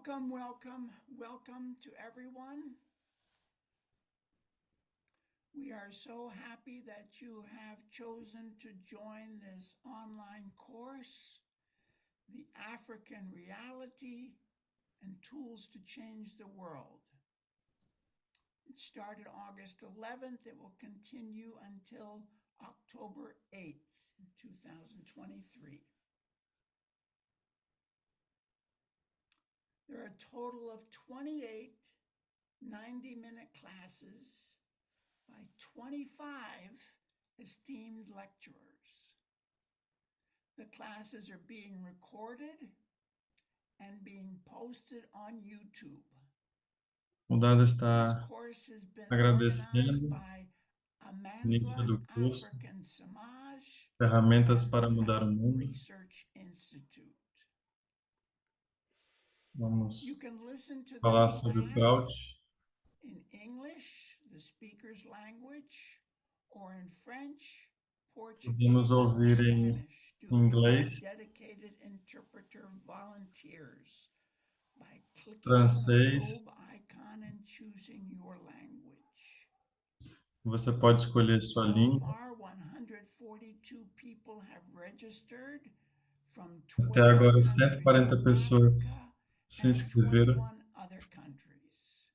Welcome, welcome, welcome to everyone. We are so happy that you have chosen to join this online course, The African Reality and Tools to Change the World. It started August 11th. It will continue until October 8th, 2023. There are a total of 28 90-minute classes by 25 esteemed lecturers. The classes are being recorded and being posted on YouTube. O Dada This está course has been organized agradecendo by o início Amandla do curso, African Samaj Ferramentas and para Mudar o Pratt Mundo. Research Institute. Vamos You can listen to falar this sobre o class Kraut. in English, the speaker's language, or in French, Podemos Portuguese, or ouvir em Spanish due to our inglês, dedicated interpreter volunteers by clicking on the francês. globe icon and choosing your language. Você pode escolher sua So língua. far, 142 people have registered from Até 12 agora, countries 140 in pessoas Africa se and inscreveram 21 other countries.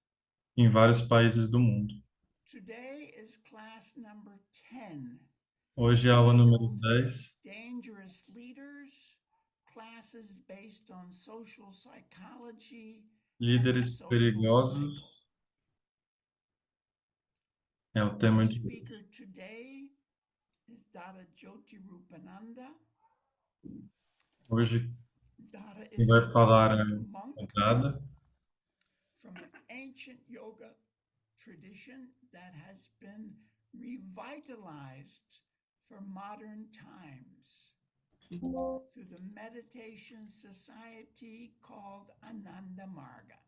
em vários países do mundo. Today is class number 10, Hoje é a aula número titled 10, Dangerous Leaders, Classes Based on Social Psychology and the Líderes Social Perigosos. Cycle. É o tema Our de hoje. speaker today is Dada Jyoti Rupananda. Hoje Dada quem is vai a falar é Buddhist a monk Dada. from an ancient yoga tradition that has been revitalized for modern times through the meditation society called Ananda Marga.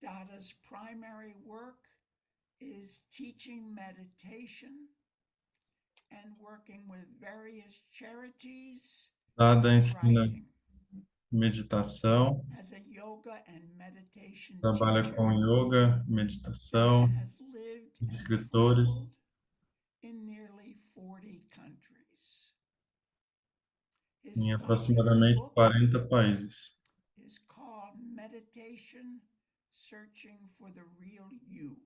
Dada's primary work is teaching meditation and working with various charities Dada and ensina writing. meditação, As a yoga and meditation trabalha teacher, com yoga, Dada meditação, has lived and escritores traveled in nearly 40 countries. His em popular aproximadamente book 40 países. is called Meditation Searching for the Real You.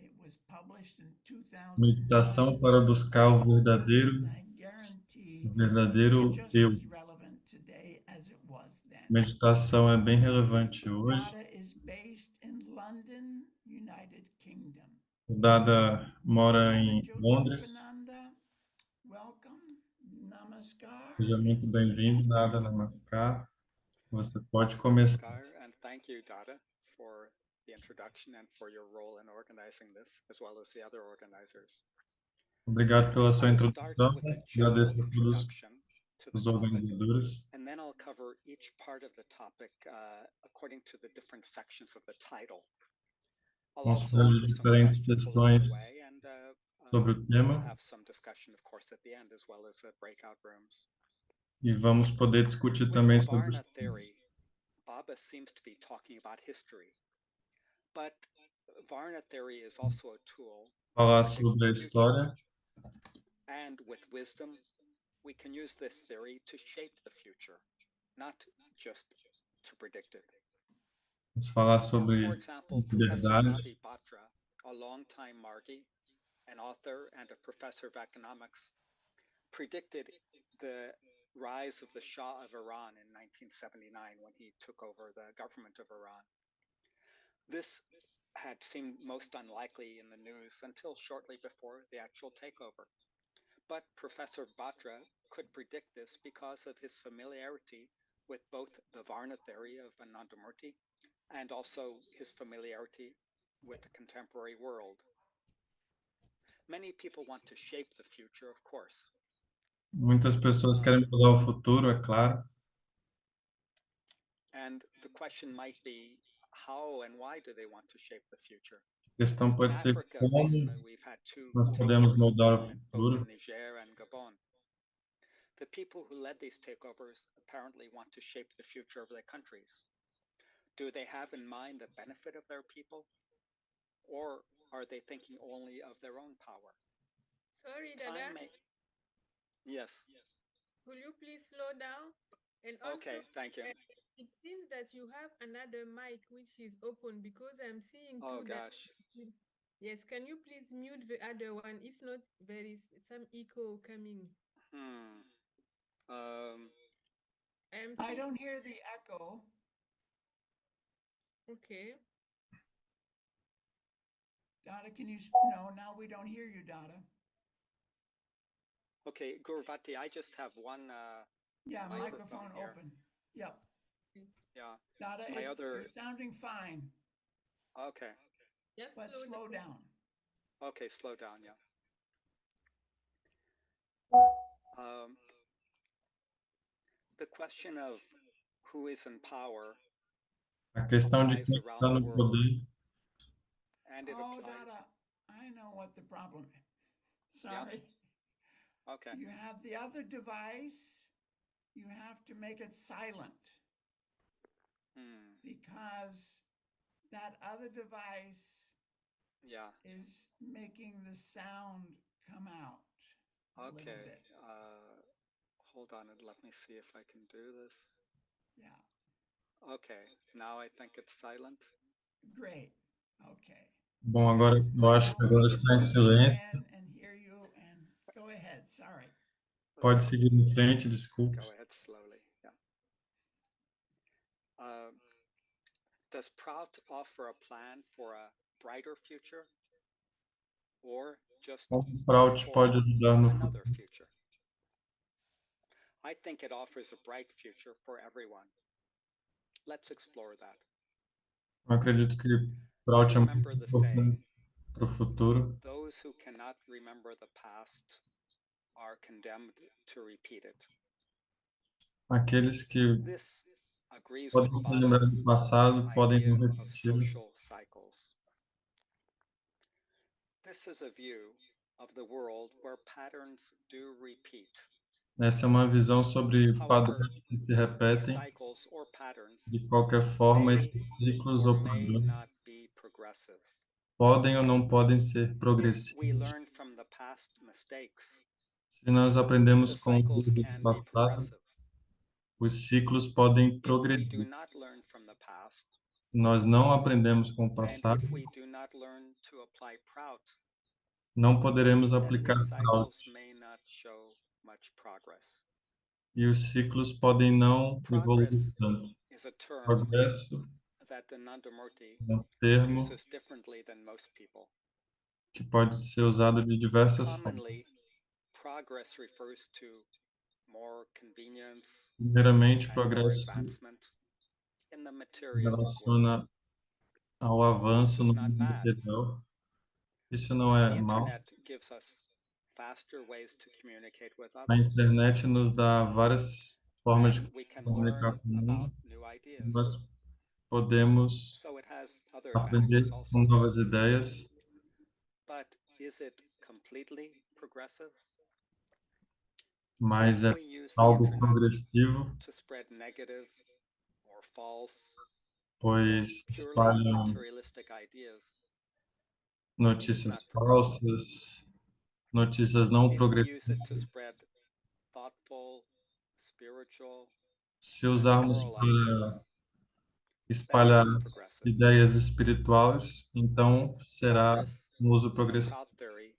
It was published in 2009 Meditação para buscar o in August, and I guarantee it's verdadeiro just eu. as relevant today as it was then. Meditação é bem relevante hoje. Dada is based in London, United Kingdom. O Dada mora Dada em Jyoti Londres. Rupananda, welcome, namaskar. Seja muito and bem-vindo, please Dada begin. Namaskar. Você pode começar. Namaskar, and thank you, Dada, for the introduction and for your role in organizing this, as well as the other organizers. Obrigado pela sua I will start introdução. with a general Agradeço a todos introduction to the os topic, organizadores. and then I'll cover each part of the topic according to the different sections of the title. I'll Vamos also fazer offer some diferentes questions along the sessões way, and sobre o we'll tema have some discussion, of course, at the end, as well as breakout rooms. e vamos poder discutir With também the sobre Varna theory, Baba seems to be talking about history, but Varna theory is also a tool to falar predict sobre a the future. história. And with wisdom, we can use this theory to shape the future, not just to predict it. Vamos falar For sobre example, Professor liberdade. Ravi Batra, a longtime Margi, an author and a professor of economics, predicted the rise of the Shah of Iran in 1979 when he took over the government of Iran. This had seemed most unlikely in the news until shortly before the actual takeover. But Professor Batra could predict this because of his familiarity with both the Varna theory of Anandamurti and also his familiarity with the contemporary world. Many people want to shape the future, of course. Muitas pessoas querem mudar o futuro, é claro. And the question might be, how and why do they want to shape the future? A questão In pode ser Africa, como recently we've had two nós podemos takeovers of mudar o government, both futuro. in Niger and Gabon. The people who led these takeovers apparently want to shape the future of their countries. Do they have in mind the benefit of their people? Or are they thinking only of their own power? Sorry, Time Dada. may. Yes. Will you please slow down? And also, Okay, thank you. it seems that you have another mic which is open because I'm seeing Oh two that. gosh. Yes, can you please mute the other one? If not, there is some echo coming. Hmm. I'm I seeing. don't hear the echo. Okay. Dada, can you? No, now we don't hear you, Dada. Okay, Gurvati, I just have one Yeah, microphone microphone here. open. Yep. Yeah. Dada, My you're sounding fine, Okay. Just but slow slow down. down. Okay, slow down, yeah. The question of who is in power A questão de applies quem around está the no world, poder. and it Oh, applies. Dada, I know what the problem is. Yeah. Sorry. Okay. You have the other device, you have to make it silent Hmm. because that other device Yeah. is making the sound come out a little Okay. bit. Hold on and let me see if I can do this. Yeah, Okay. Now I think it's silent. great. Okay. Bom, agora eu acho que Now we agora can está em see you silêncio. again and hear you and go ahead. Sorry. Pode Okay. seguir em frente, desculpe. Go ahead slowly. Yeah. Does Prout offer a plan for a brighter future, or just Como o Prout for pode ajudar no another futuro? future? I think it offers a bright future for everyone. Let's explore that. Eu acredito que I Prout é muito remember the importante saying, para o futuro. those who cannot remember the past are condemned to repeat it. Aqueles que This agrees with podem se lembrar do Baba's passado podem idea não of repeti-lo. social cycles. This is a view of the world where patterns do repeat. Essa é uma visão sobre However, padrões que se these repetem. cycles or patterns De qualquer forma, may esses ciclos or ou may not padrões be progressive. podem ou não podem ser If we progressivos. learn from the past mistakes, Se nós aprendemos the com os cycles erros do can be passado, progressive. os ciclos podem If we do progredir. not learn from the past, Se nós não aprendemos com o and passado, if we do not learn to apply Prout, não poderemos then aplicar these Prout. cycles may not show much progress. E os ciclos podem não evoluir Progress tanto. is a term Progresso that the Nandamurti é um termo uses differently than most people. que pode ser usado de diversas formas. Commonly, progress refers to more convenience Primeiramente, and more progresso advancement in the se material world. relaciona ao avanço This no is not mundo bad. material. Isso não é The mal. internet gives us faster ways to communicate with A others, internet nos dá várias formas de and we can comunicar learn com o about mundo. new ideas. Nós podemos So it has other aprender advantages com also. novas ideias, But is it completely progressive? mas If é we use the algo internet progressivo, to spread negative or false or pois purely espalham materialistic ideas, it is notícias not progressive. falsas, notícias não If we use it to progressivas. spread thoughtful, spiritual, Se and usarmos moral para ideas, then it espalhar is progressive. ideias espirituais, então será Progress um uso in progressivo. Prout theory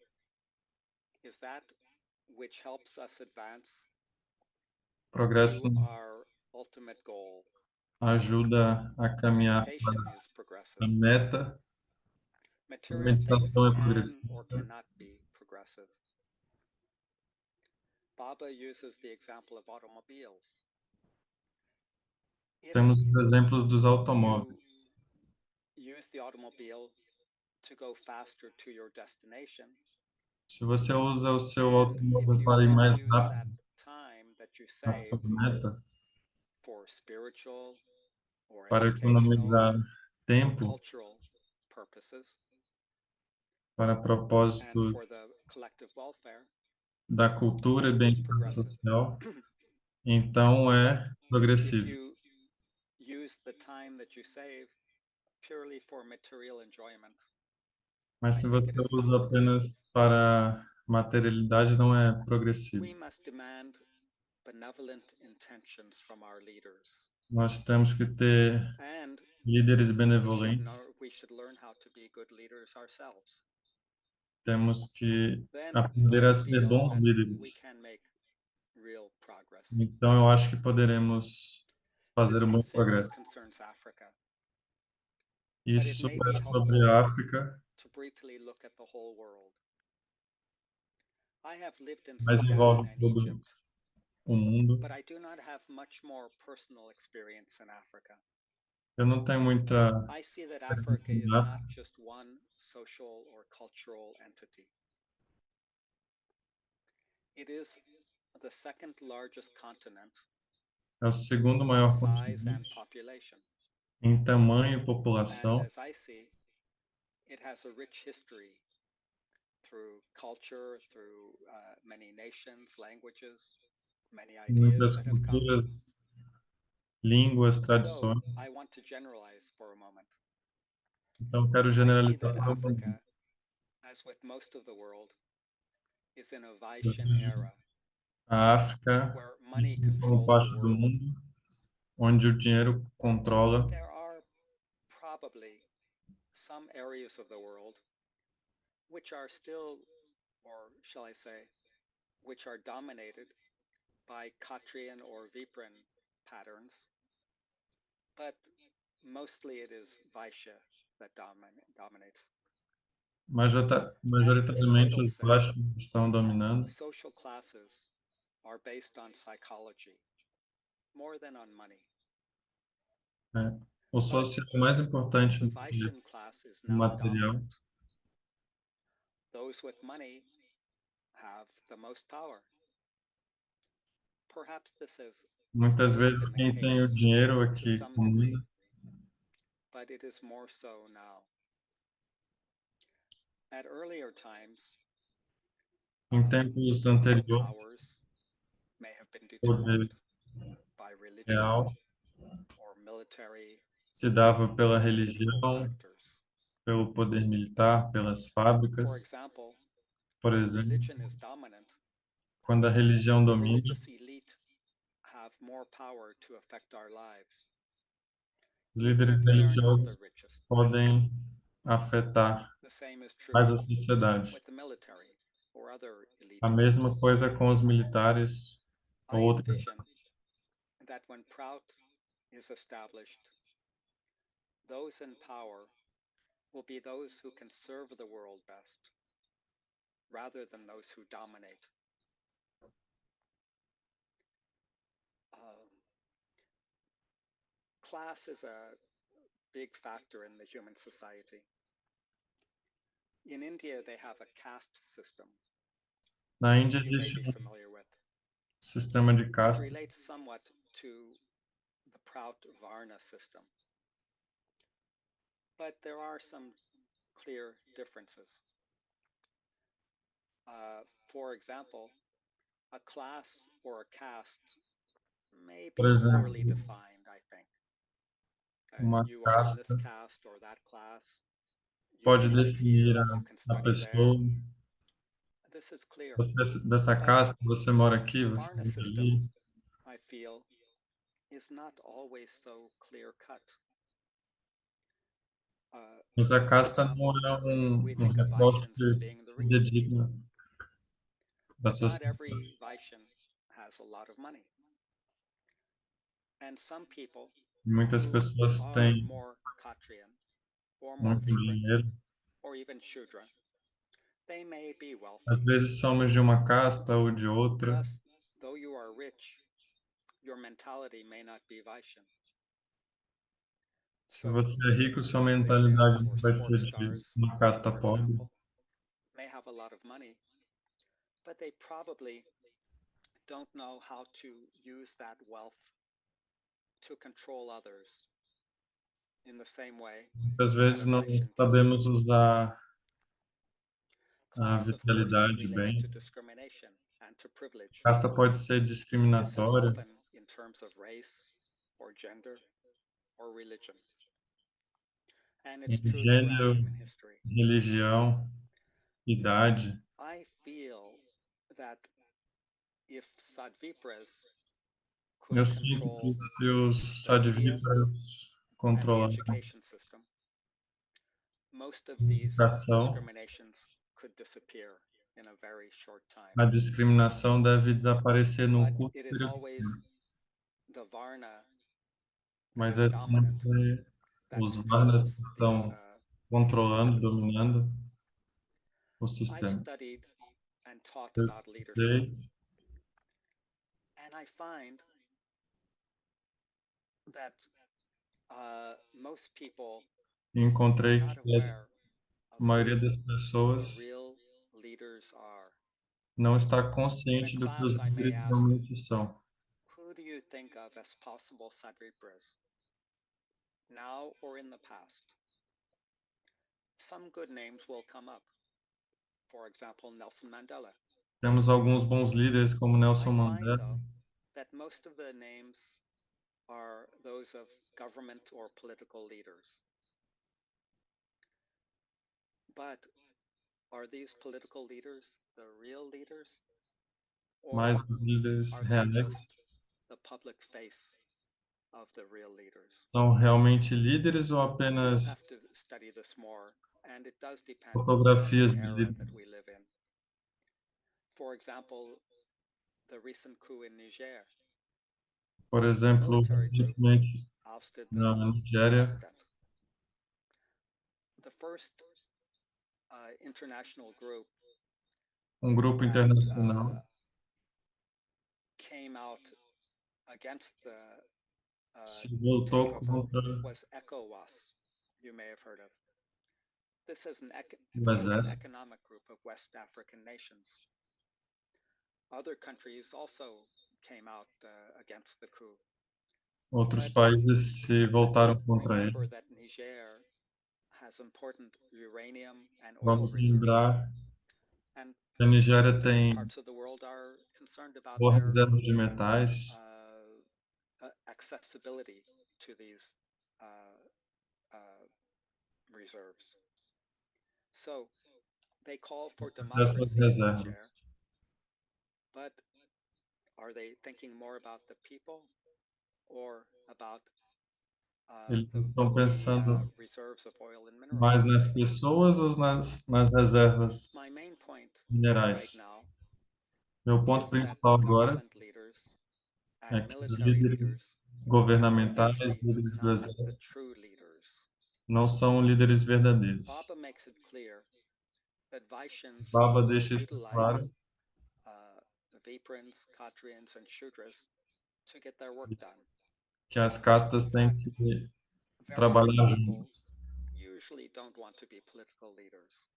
is that which helps us advance Progresso to nos our ultimate goal. ajuda a caminhar Meditation para is progressive. a meta. A Material things meditação é can or progressista. cannot be progressive. Baba uses the example of automobiles. If Temos os exemplos dos you automóveis. use the automobile to go faster to your destination, Se você usa o seu and if automóvel you para ir then mais use that rápido time that you à save sua meta, for spiritual or para educational economizar or tempo, cultural purposes, para and propósitos for the collective welfare, da cultura e and it is bem-estar progressive. social, então But é if progressivo. you use the time that you save purely for material enjoyment, Mas I se think você it is not usa progressive. apenas para materialidade, não é We progressivo. must demand benevolent intentions from our leaders, Nós temos que ter and líderes benevolentes, we should learn how to be good leaders ourselves. temos que Then aprender I a ser feel bons that we líderes. can make real progress. Então, eu acho que poderemos fazer This um bom series progresso. concerns Africa, but it Isso may é be sobre helpful a África, to briefly look at the whole world. I have lived in mas Sudan envolve and todo Egypt, o mundo. but I do not have much more personal experience in Africa. Eu não tenho muita I see that experiência Africa is na not África. just one social or cultural entity. It is the second largest continent É o segundo in maior size and continente population. em tamanho e And população. as I see, it has a rich history through culture, through many nations, languages, many ideas Muitas that have come. culturas, línguas, So tradições. I want to generalize for a moment. Então, quero I see generalizar that para o mundo. Africa, as with most of the world, is in a Vaishan era A África, where money assim como controls the parte do world. mundo, onde o dinheiro controla. There are probably some areas of the world which are still, or shall I say, which are dominated by Katrian or Vipran patterns, but mostly it is Vaishya that dominates. As this Majoritariamente, title os says, baixos estão dominando. social classes are based on psychology more than on money. Né? O But social é mais as importante the do que Vaishyan class is o now material. dominant, those with money have the most power. Perhaps this has Muitas always vezes, been the quem tem o case dinheiro to aqui some degree, comanda. but it is more so now. At earlier times, Em tempos real anteriores, powers may have been o poder determined by religion real or military se dava pela or political religião, factors. pelo poder militar, pelas For fábricas. example, Por when exemplo, religion is dominant, quando a religião the domina, religious elite have more power to affect our lives, os even líderes if they are not the religiosos richest. podem afetar The same is mais true a sociedade. with the military or other elite A mesma groups. coisa com os militares ou I outras. envision that when Prout is established, those in power will be those who can serve the world best, rather than those who dominate. Class is a big factor in the human society. In India, they have a caste system, Na which Índia you may existe be um familiar with. sistema de It casta, relates somewhat to the Prout Varna system, but there are some clear differences. For example, a class or a caste may por be exemplo, poorly defined, I think. uma You are in this casta caste or that class. You pode can live definir here, you can a study there. pessoa. This is clear. Você, dessa But casta, você mora aqui, the você Varna mora system, ali. I feel, is not always so clear cut. Mas a For casta não example, é we um think of recorte Vaishyans as being the richest fidedigno people, da but not sociedade. every Vaishyan has a lot of money. And some people Muitas who pessoas are têm more Katrian or more muito Vipran dinheiro. or even Shudra, they may be Às wealthy. vezes somos de uma casta ou de outra. Thus, though you are rich, your mentality may not be Vaishyan. Se So, você é rico, sua musicians mentalidade or vai ser sports de stars, uma casta for pobre. example, may have a lot of money, but they probably don't know how to use that wealth to control others in the same way Muitas that vezes a não Vaishyan can. sabemos usar a Class, of course, vitalidade relates to bem. discrimination to privilege. Casta pode ser This is discriminatória often in terms of race or gender or religion. And it's em true throughout gênero, human history. religião, idade. I feel that if Sadvipras could Eu sinto que control se os the media sadvíparas and the controlarem education system, most of a these educação, discriminations could disappear in a very short time. a discriminação deve desaparecer num But curto it is período de always tempo. the Varna that Mas is é dominant sempre that os varnas controls que these estão controlando, systems. dominando o I've sistema. studied and taught Eu about leadership, estudei and I find that most people e are encontrei not que aware of a maioria who das the pessoas real leaders are. não está In a consciente do que class, os I may líderes ask, realmente são. who do you think of as possible Sadvipras, now or in the past? Some good names will come up. For example, Nelson Mandela. Temos alguns bons líderes como I Nelson find, Mandela, though, that most of the names are those of government or political leaders. But are these political leaders the real leaders? mas Or os líderes are they reais just the public face of the real leaders? são realmente líderes ou We'll apenas have to study this more, and it does depend on fotografias the de era that líderes? we live in. For example, the recent coup in Niger, Por a exemplo, military group recentemente ousted na the Nigéria, president. The first international group grupo that internacional came out against the se voltou takeover contra was ECOWAS. You may have heard of. This is o this is an exército. economic group of West African nations. Other countries also came out against the coup. Outros But países se let's voltaram contra remember ele. that Niger has important uranium and oil Vamos reserves, lembrar and que a Nigéria different tem parts of the world are concerned about boa their reserva de metais. accessibility to these uh, reserves. So they call for Dessas democracy in reservas. Niger, but are they thinking more about the people or about Eles the estão pensando reserves of oil and mais minerals? nas pessoas ou nas reservas My main point right minerais? now Meu ponto is that principal agora government leaders é and que os military líderes leaders are governamentais, actually líderes do not the exército, true leaders. não são líderes verdadeiros. Baba makes it clear that Vaishyans Baba will deixa isso utilize claro, Viprans, Kshatriyans, and Shudras to get their work done. que as In castas têm fact, que very rich trabalhar people juntos. usually don't want to be political leaders.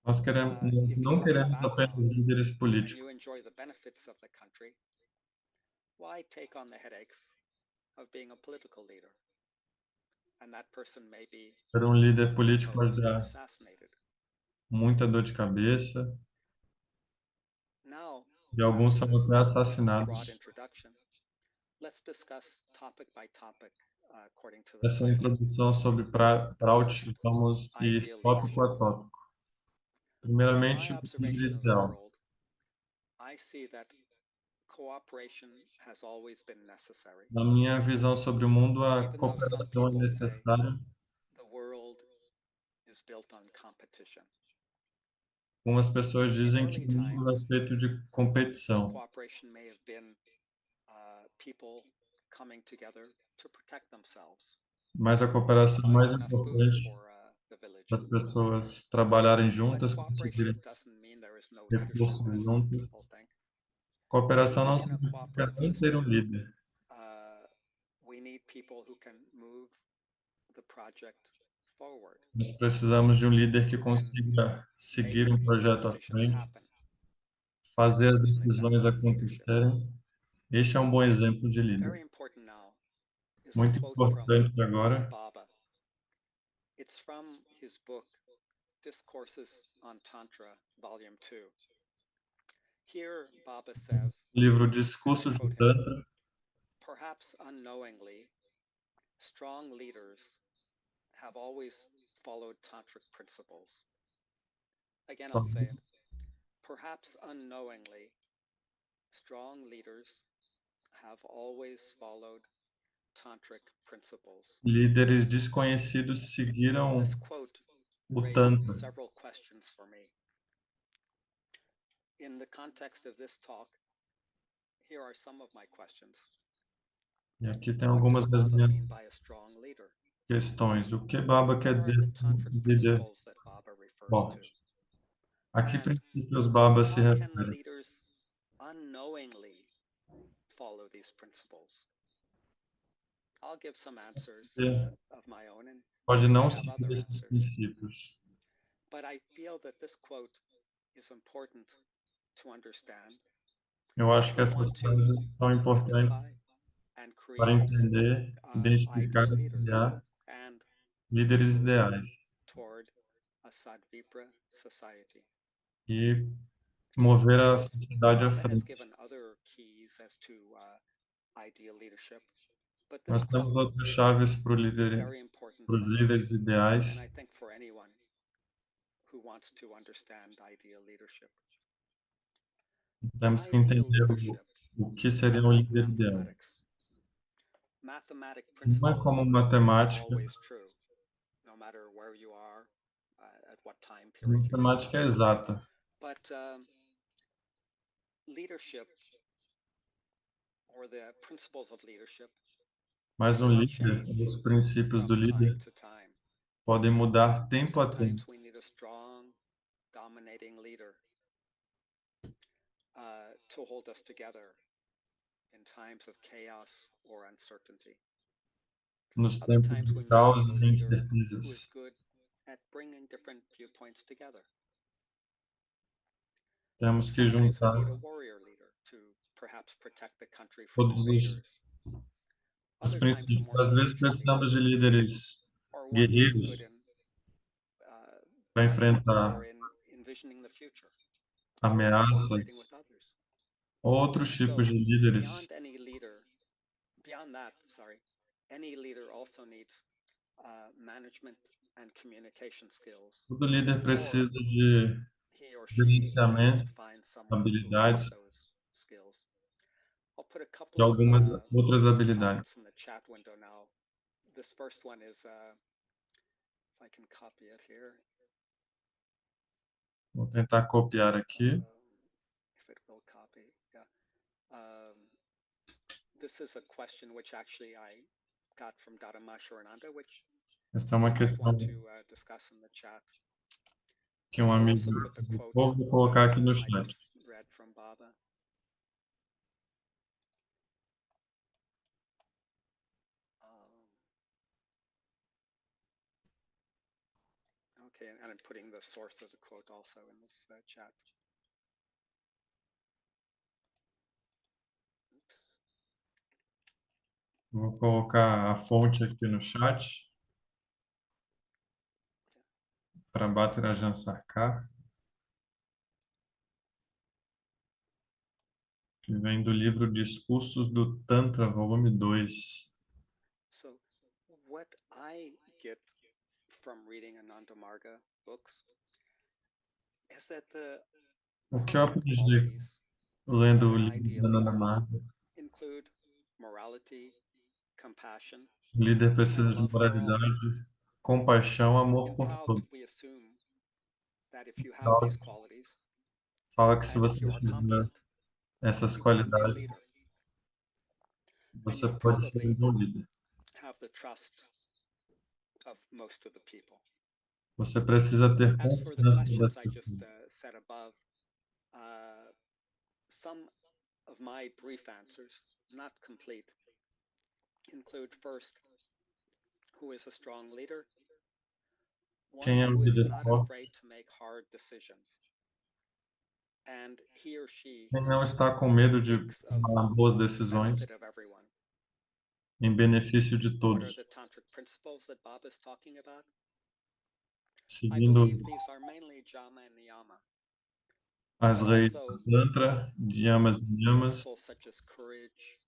Nós queremos, If you não have a queremos apenas background líderes and políticos, you enjoy the benefits of the country, why take on the headaches of being a political leader? And that person may be ser líder político pode deposed or dar assassinated. muita dor de cabeça Now, e alguns after são this até broad assassinados. introduction, let's discuss topic by topic according to the Essa title. introdução sobre Prout, First, vamos ir ideal tópico leadership. a tópico. In my Primeiramente, o líder observation of the ideal. world, I see that cooperation has always been necessary. Na minha visão sobre o mundo, a Even though some cooperação é people say necessária. the world is built on competition. Algumas pessoas In dizem que early o mundo times, é feito de competição, cooperation may have been people coming together to protect themselves. mas a Or to cooperação é find mais enough food importante for the village. para as pessoas trabalharem But juntas, cooperation conseguirem doesn't mean there is no leadership, recursos as some juntos. people think. Cooperação não In a significa cooperative nem ter um system, líder. we need people who can move the project forward, Nós precisamos de um líder que who can consiga make seguir um projeto à decisions frente, happen. fazer This as is an decisões example of leadership. acontecerem. Este é um bom exemplo de líder. Very important now is a Muito quote from importante agora, Baba. It's from his book, Discourses on Tantra, Volume 2. Here, Baba says, Livro and I Discursos do quote him, Tantra, perhaps unknowingly, strong leaders have always followed tantric principles. Again, I'll say it. Perhaps unknowingly, strong leaders have always followed tantric principles. líderes desconhecidos seguiram This quote o raised Tantra. several questions for me. In the context of this talk, here are some of my questions. E aqui tem What algumas does das Baba minhas mean by a strong leader? questões. O que Baba quer What are dizer the com tantric líder principles that Baba refers to? forte? A que And princípios Baba se how can refere? leaders unknowingly follow these principles? I'll give some answers Você of my own, and pode you não may have seguir other esses answers. princípios. But I feel that this quote is important to understand Eu acho if que we essas want to coisas são importantes identify and para create entender, identificar ideal e leaders criar and líderes move ideais toward a Sadvipra society. e mover Of a course, sociedade à Baba has frente. given other keys as to ideal leadership, but this Nós temos quote outras chaves para is very important os for me, líderes and ideais. I think for anyone who wants to understand ideal leadership. Temos que Ideal entender leadership o que seria is um like líder ideal. mathematics. Mathematic Não é principles como are matemática. always true, no matter where you are, at what time period you are. Matemática é exata, But leadership, or the principles of leadership, mas um will líder, change os princípios do from time líder to time. podem mudar tempo a tempo. Sometimes we need a strong, dominating leader to hold us together in times of chaos or uncertainty. Nos Other tempos times we de may caos need a e leader who is incertezas. good at bringing different viewpoints together. Temos que Sometimes we need juntar a warrior leader to perhaps protect the country from todos invaders. os Other times a princípios. more Às vezes spiritual leader, precisamos de líderes or one who is good guerreiros in para guiding or enfrentar in envisioning the future, or in cooperating with ameaças, others. outros tipos So de líderes. beyond any leader, beyond that, sorry, any leader also needs management and communication skills, Todo líder or precisa de he or she needs to gerenciamento, find someone who has habilidades those skills. I'll put a couple e of algumas outras habilidades. comments in the chat window now. This first one is, if I can copy it here, Vou tentar copiar aqui. if it will copy, yeah. This is a question which actually I got from Dharma Shorananda, which Essa é you uma might questão want to discuss in the chat. que And um I'll amigo also put the quote vou colocar aqui no I chat. just read from Baba. Okay, and I'm putting the source of the quote also in this chat. Oops. Vou colocar a fonte aqui no chat para Bhattacharya Sarkar, que vem do livro Discursos do Tantra, volume 2. So what I get from reading Ananda Marga books is that the O que eu permanent aprendi qualities lendo of o an livro ideal da Nanda leader Marga? include morality, compassion, O líder and precisa de love for all. moralidade, compaixão, amor In por Taoist, todos. we assume that if you have these qualities Fala que se and if você you are tiver competent, essas you can be a qualidades, leader. And você you pode ser um probably bom líder. have the trust of most of the people. Você precisa ter As for the confiança das questions I just pessoas. said above, some of my brief answers, not complete, include first, who is a strong leader? One Quem é um who is líder not forte? afraid to make hard decisions. And he or she Quem não está com medo de thinks of tomar boas the decisões benefit of everyone. em benefício de What are todos, the tantric principles that Baba is talking about? I seguindo believe these are mainly Jama and Niyama. As but raízes also do Tantra, de yamas em yamas, principles such as courage,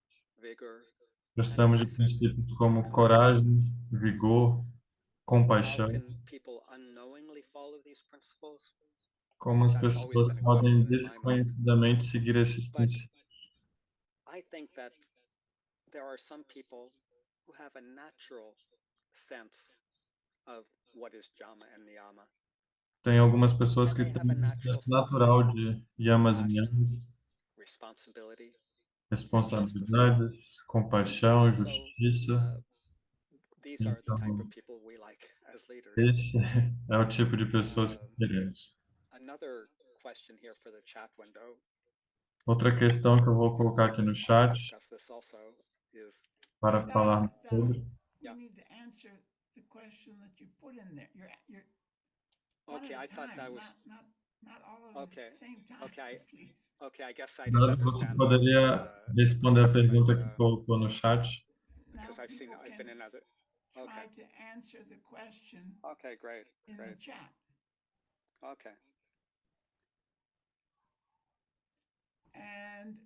vigor, and as precisamos de I said, princípios como compassion. coragem, vigor, How compaixão. can people unknowingly follow these principles? Como as That's always pessoas been a podem question in my mind. desconhecidamente seguir esses But princípios. I think that there are some people who have a natural sense of what is jama and niyama, Tem algumas pessoas and que they have a têm um natural senso sense of natural de yamas e compassion, yamas, responsibility, and justice. responsabilidades, compaixão, So justiça. these are the type of Então, people we like as leaders. esse é o tipo de pessoas que Um, queremos. Another question here for the chat window, Outra questão que eu vou colocar aqui no I'll chat discuss this also, is para falar Dada, sobre. we yeah. need to answer the question that you put in there. You're one Okay, at a I thought time, that was not all of them at okay. the same time, Okay, please. okay. I guess I didn't Dado, você understand poderia the responder a question, but pergunta que colocou no chat? because Now I've people I've can been in other. try Okay, to answer the question okay, great, in the great. chat. Okay, And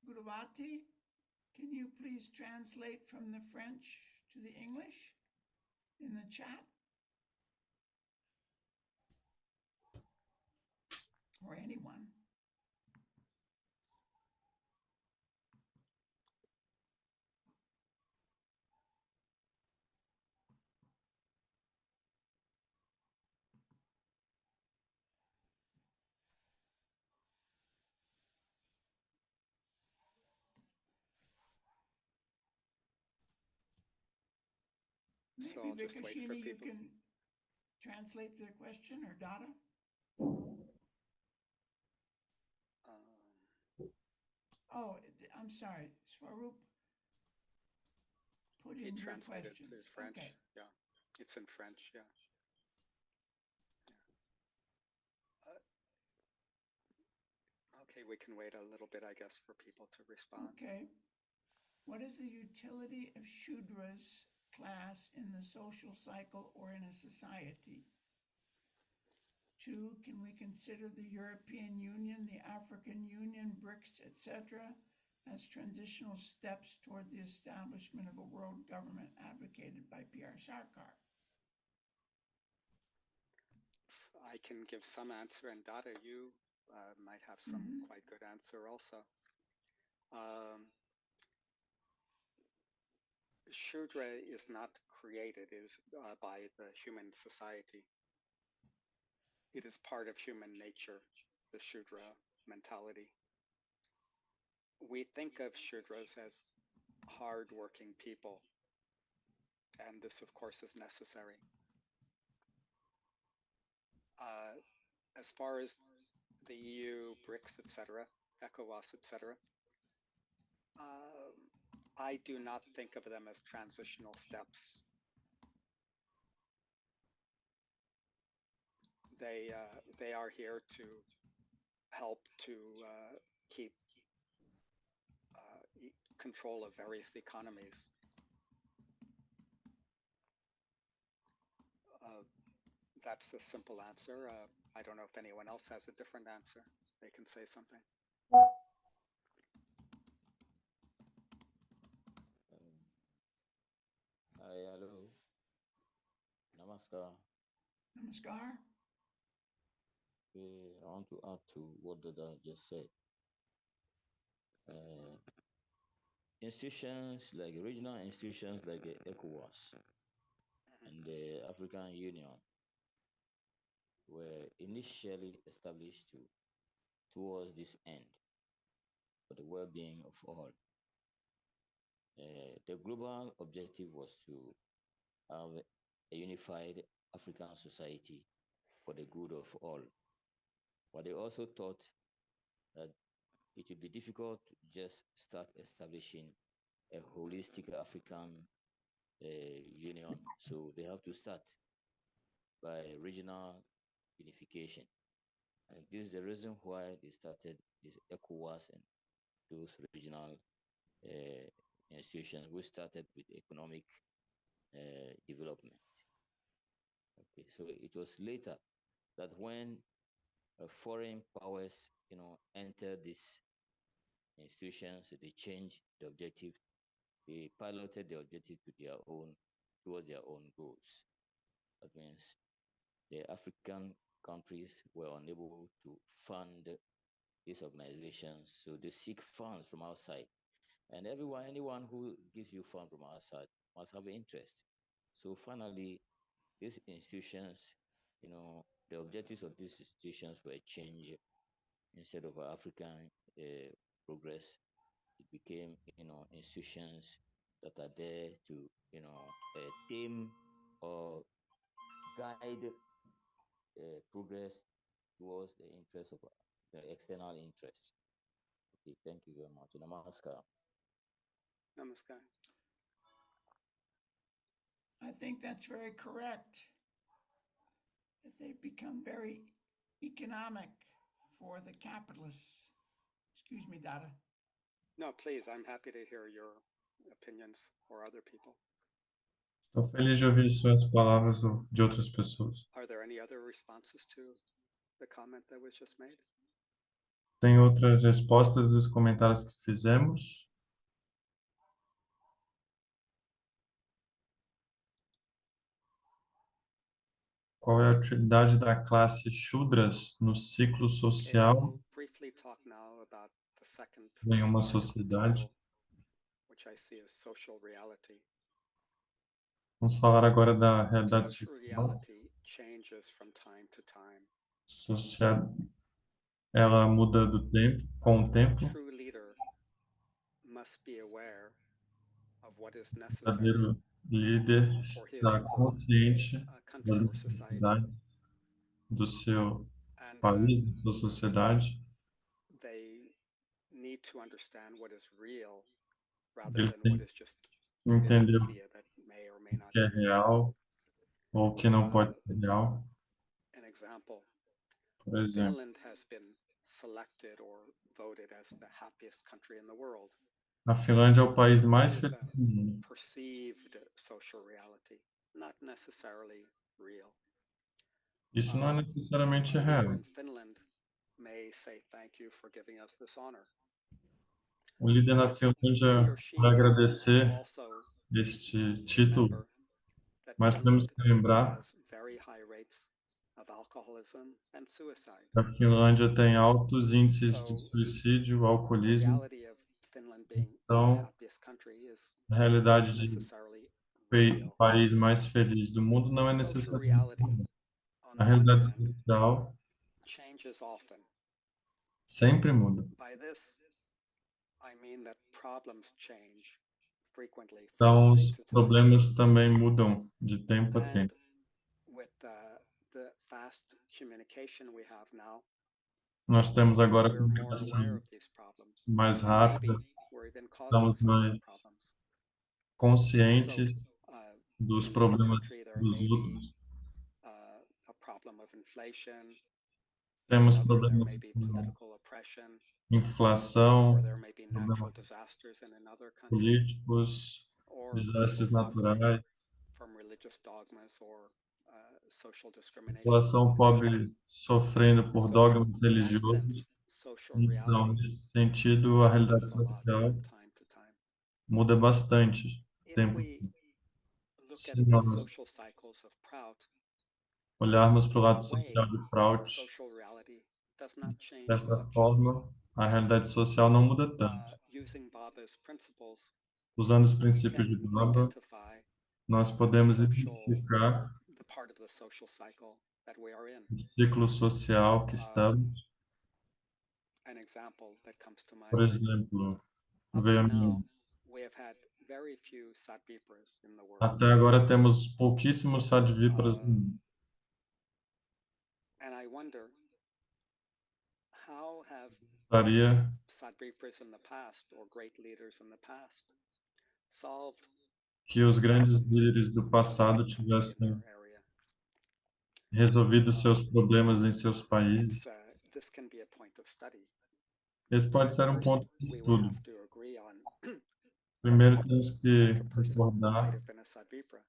Guruvati, can you please translate from the French to the English in the chat? Or anyone? so Maybe I'll just wait for Vikashini, you people. can translate the question, or Dada? Oh, I'm sorry, Swaroop. Put He in your translated to questions. French. Okay. Yeah, it's in French. Yeah. Okay, we can wait a little bit, I guess, for people to respond. Okay. What is the utility of Shudras class in the social cycle or in a society? 2, can we consider the European Union, the African Union, BRICS, etc., as transitional steps toward the establishment of a world government advocated by P.R. Sarkar? I can give some answer, and Dada, you might have some quite good answer also. Shudra is not created by the human society. It is part of human nature, the Shudra mentality. We think of Shudras as hard-working people, and this, of course, is necessary. As far as the EU, BRICS, etc., ECOWAS, etc., I do not think of them as transitional steps. They are here to help to keep control of various economies. That's the simple answer. I don't know if anyone else has a different answer. They can say something. Hi, hello. Namaskar. Namaskar. I want to add to what Dada just said. Institutions like regional institutions like the ECOWAS and the African Union were initially established towards this end for the well-being of all. The global objective was to have a unified African society for the good of all. But they also thought that it would be difficult to just start establishing a holistic African union. So they have to start by regional unification. And this is the reason why they started this ECOWAS and those regional institutions. We started with economic development. Okay, so it was later that when foreign powers, enter these institutions, they change the objective. They piloted the objective towards their own goals. That means the African countries were unable to fund these organizations, so they seek funds from outside. And anyone who gives you funds from outside must have an interest. So finally, these institutions, the objectives of these institutions were changed. Instead of African progress, it became, institutions that are there to, tame or guide progress towards the interest of the external interest. Okay, thank you very much. Namaskar. Namaskar. I think that's very correct. That they've become very economic for the capitalists. Excuse me, Dada. No, please, I'm happy to hear your opinions or other people. Estou feliz de ouvir suas palavras ou de outras pessoas. Are there any other responses to the comment that was just made? Tem outras respostas dos comentários que fizemos? Qual é a utilidade da classe Shudras no ciclo Okay, social we'll briefly talk now about the second em uma part of the sociedade? title, which I see as social reality. Vamos falar agora da realidade Social social. reality changes from time to time. Ela muda com o A tempo. true leader must be aware of what is O necessary verdadeiro líder for his está or her consciente country das or society, necessidades do seu and país, da sua sociedade. they need to understand what is real rather Ele than tem what is just que put in the entender media that may or may o not que é be real. real ou o que não pode ser real. An example, Por exemplo, Finland has been selected or voted as the happiest country in the world. a Finlândia é o país mais That is feliz a do mundo. perceived social reality, not necessarily real. Isso não é necessariamente A leader real. in Finland may say thank you for giving us this honor. O líder na But he Finlândia or she vai agradecer must also este título, remember that mas temos Finland que lembrar has very high rates of alcoholism and suicide. que a Finlândia tem altos índices de So suicídio, the alcoolismo. reality of Finland being the Então, happiest country is a realidade not de necessarily o real. país mais feliz do mundo não é Social necessariamente reality, real. on A the one realidade hand, social changes often. sempre muda. By this, I mean that problems change frequently from Então, time os to time. problemas também mudam de tempo a And tempo. with the fast communication we have now, Nós temos agora we're more aware comunicação of these problems. mais And rápida, maybe we're even causing estamos some of the mais problems. So, conscientes dos in one problemas country, there dos may be outros. a problem of inflation. In Temos another, there problemas may be com political oppression, inflação, or there may be natural problemas disasters in another country, políticos, or people desastres suffering naturais. from religious dogmas or social A discrimination, população etc. pobre sofrendo por So, dogmas in that religiosos. sense, social Então, reality nesse sentido, a realidade changes a lot social from time to time. muda bastante. If Tempo. we look at Se the nós social cycles of Prout, olharmos para o in a lado social way, de Prout, social reality does de not change certa much. forma, a realidade social não muda tanto. Using Baba's principles, Usando os we princípios de can Baba, identify nós podemos identificar the part of the social cycle that we are in. o ciclo social que estamos. An example that comes to Por mind. exemplo, Up veio to a now, mim, we have had very few Sadvipras in the world. até agora temos pouquíssimos sadvipras no mundo. And I wonder, how have Gostaria Sadvipras in the past, or great leaders in the past, solved que os the grandes problems líderes do of passado every country in tivessem their area? resolvido seus problemas em seus países. This can be a point of study. Esse pode ser um First, ponto de we would estudo. have to agree on Primeiro, temos kind que of person might concordar have been a Sadvipra.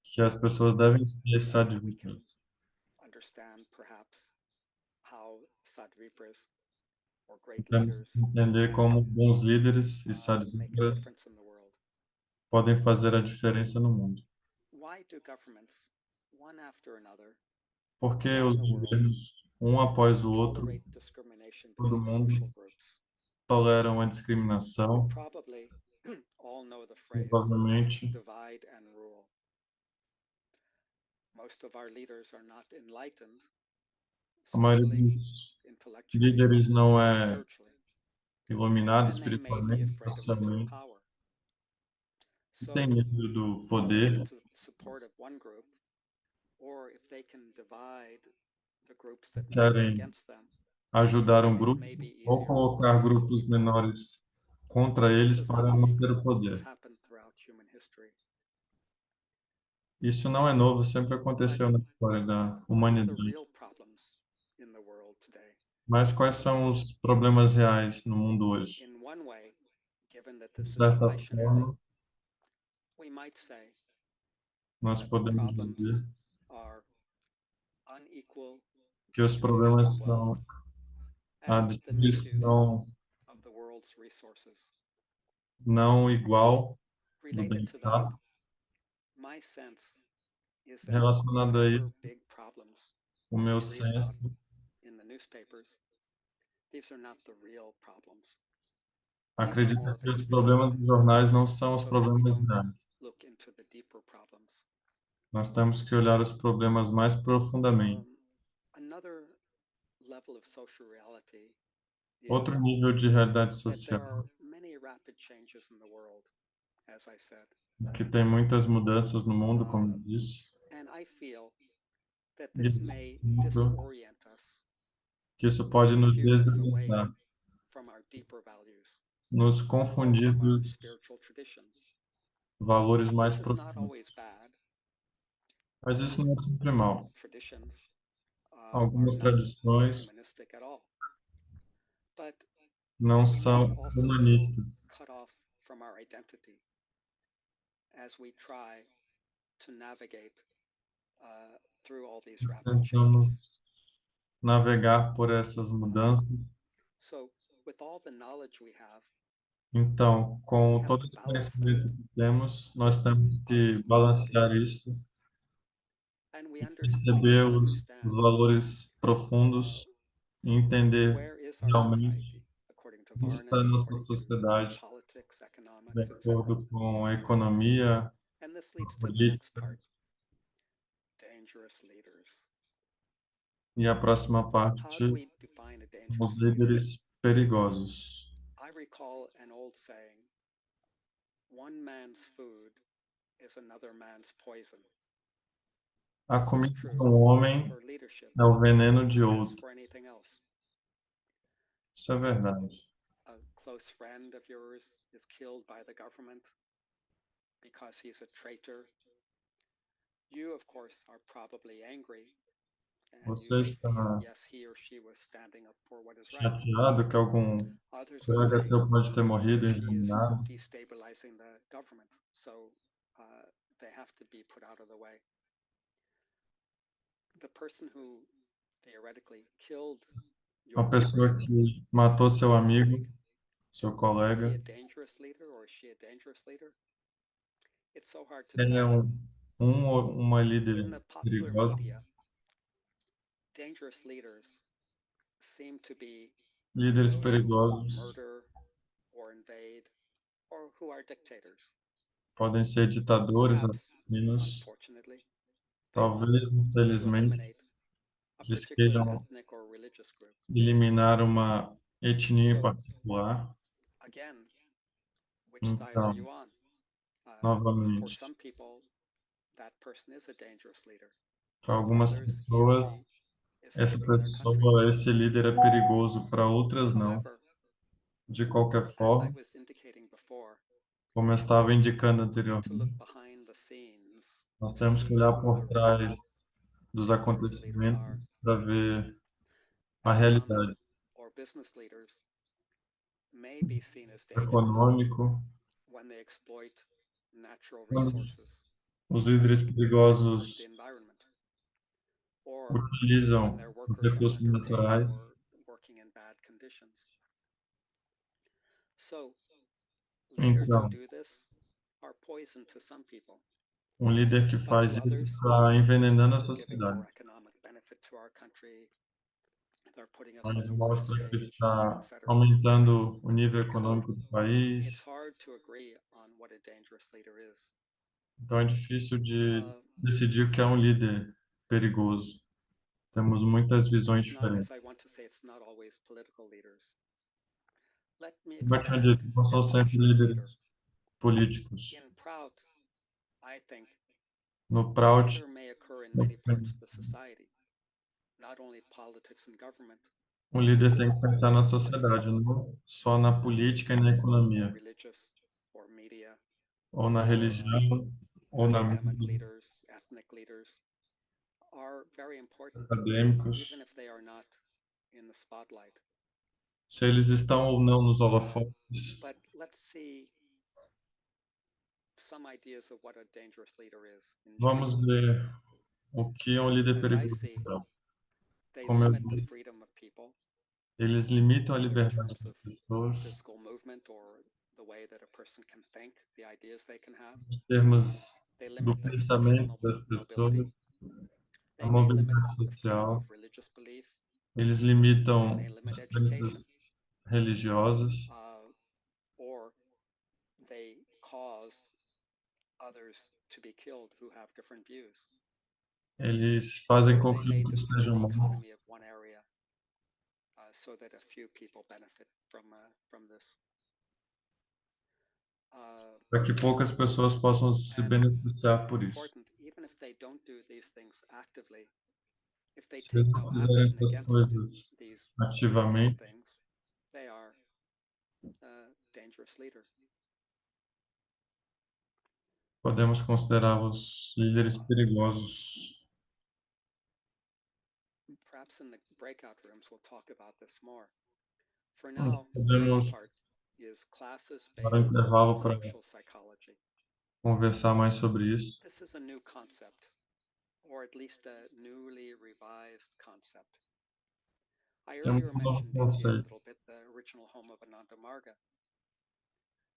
que as pessoas devem ser So that we can sadvipas, understand perhaps how Sadvipras or great Temos leaders que entender can como bons líderes e make a sadistas difference in the world. podem fazer a diferença no mundo. Why do governments, one after another, Porque os around the world, governos, um após o outro, tolerate discrimination todo between mundo social groups? toleram a You discriminação, probably all know the phrase provavelmente divide and rule. Most of our leaders are not enlightened a maioria socially, dos intellectually, líderes não or é spiritually, iluminado and they may be espiritualmente, afraid of losing socialmente, power. e tem So, medo do with poder, the support of one group, or if they can divide the groups that may be querem against them, ajudar um it grupo may be ou easier for colocar them to grupos keep power. menores contra This eles is not para a manter secret. o It's poder. happened throughout human history. Isso não é novo, sempre But aconteceu na história da what are the humanidade. real problems in the world today? Mas quais são os problemas reais no mundo hoje? In one way, given that De this is certa relationary, forma, we might say nós that the podemos problems dizer are unequal que os distribution of problemas wealth são a and the misuse distribuição of the world's resources. não igual do Related to that, bem-estar, my sense is that relacionado a whatever isso, big problems o meu we read about senso, in the newspapers, these are not the real problems. These are more acredita of a que os problemas distraction dos jornais não são os so that we problemas don't reais. look into the deeper problems. Nós temos que olhar os problemas mais profundamente. Another level of social reality Outro is nível de realidade that there social, are many rapid changes in the world, as I said. que tem muitas mudanças no mundo, como eu disse, And I feel that e eu this may sinto disorient us que isso or pode nos confuse us away desorientar, from our deeper values nos or confundir from our dos spiritual traditions. valores mais This is not profundos. always bad. Mas isso não é sempre Some mal. traditions are Algumas not tradições humanistic at all. But não we may são also feel humanistas. cut off from our identity as we try to navigate through all these rapid Tentamos changes. navegar por essas mudanças. So, with all the knowledge we have, Então, we com have todo to esse balance that conhecimento que temos, nós with temos our que deeper balancear values. isso And we e need perceber to os understand valores profundos e entender where is our realmente society according to onde está a Varnas, nossa according to sociedade, politics, de economics, etc. acordo com a economia, And this a leads to the next política. part, dangerous leaders. E a próxima parte, How do we define a os dangerous leader? líderes perigosos. I recall an old saying, one man's food is another man's poison. A This is comida de true um homem for leadership é o veneno de as outro. for anything else. Isso é When verdade. a close friend of yours is killed by the government because he's a traitor, you, of course, are probably angry and you Você may está feel, yes, he or she was standing up for what is right. chateado que algum Others would colega say seu pode ter he morrido or she is envenenado. destabilizing the government, so they have to be put out of the way. The person who theoretically killed A your pessoa friend que matou seu or amigo, colleague, seu is he colega, a dangerous leader or is she a dangerous leader? It's so hard to ele é tell. ou uma líder In the popular perigosa. media, dangerous leaders seem to be Líderes those who perigosos murder or invade or who are dictators. podem ser ditadores, Perhaps, assassinos. unfortunately, they want Talvez, to infelizmente, eliminate a eles particular queiram ethnic or religious group. eliminar uma etnia em So, particular. again, which side are Então, you on? For novamente, some people, that person is a dangerous leader. para For algumas others, he or pessoas, she is essa saving their country. pessoa, esse líder é perigoso, para outras não. However, De qualquer as I forma, was indicating before, como eu estava indicando we need to look anteriormente, behind the scenes nós to temos que see olhar who por the trás real dos dangerous leaders acontecimentos are. para ver a Economic realidade. or business leaders may be seen as dangerous Econômico, when they exploit natural quando resources os líderes and harm the perigosos environment, or when utilizam their os workers are recursos underpaid naturais. or working in bad conditions. So leaders who Então, do this are poison to some people, um líder que but faz to isso others, está envenenando a they're giving sociedade. more economic benefit to our country. They're putting us Então, on eles the world mostram que stage, está etc. aumentando o nível So econômico do it's país. hard to agree on what a dangerous leader is. Então, é difícil de Uh, decidir o que é um líder perigoso. Temos muitas visões it's not, diferentes. as I want to say, it's not always political leaders. Let me Como eu tinha expand dito, não the são sempre definition of leader. líderes políticos. In Prout, I think No a Prout, leader may occur in many parts of the society, not only politics and government, um but líder tem que also pensar na other sociedade, fields, não só na política e na business or economia, religious or media ou na or religião, ou na academic mídia, leaders, ethnic leaders are very important, even acadêmicos. if they are not in the spotlight. Se eles estão ou não nos Uh, holofotes, but let's see some ideas of what a dangerous leader is in vamos general. ver o que é um líder As I perigoso. see, Então. they Como eu limit the disse, freedom of people, eles limitam a whether in liberdade terms das of pessoas, physical movement or the way that a person can think, the ideas they can have. em termos They do limit their social pensamento das mobility. pessoas, a They may limit mobilidade the freedom of social. religious belief. Eles They limitam may limit as education, crenças religiosas. or they cause others to be killed who have different views. Eles fazem Or com they que may muitos destroy sejam the mortos. economy of one area so that a few people benefit from this. Para que poucas pessoas possam se And beneficiar por isso. important, even if they don't do these things actively, if they Se take eles não no fizerem action essas against coisas these evil ativamente, things, they are a dangerous leader. podemos considerá-los líderes perigosos. Perhaps in the breakout rooms we'll talk about this more. For now, the Podemos next part is dar um classes-based intervalo para social psychology. conversar mais sobre isso. This is a new concept, or at least a newly revised concept. I Temos earlier um novo mentioned India a conceito. little bit, the original home of Ananda Marga.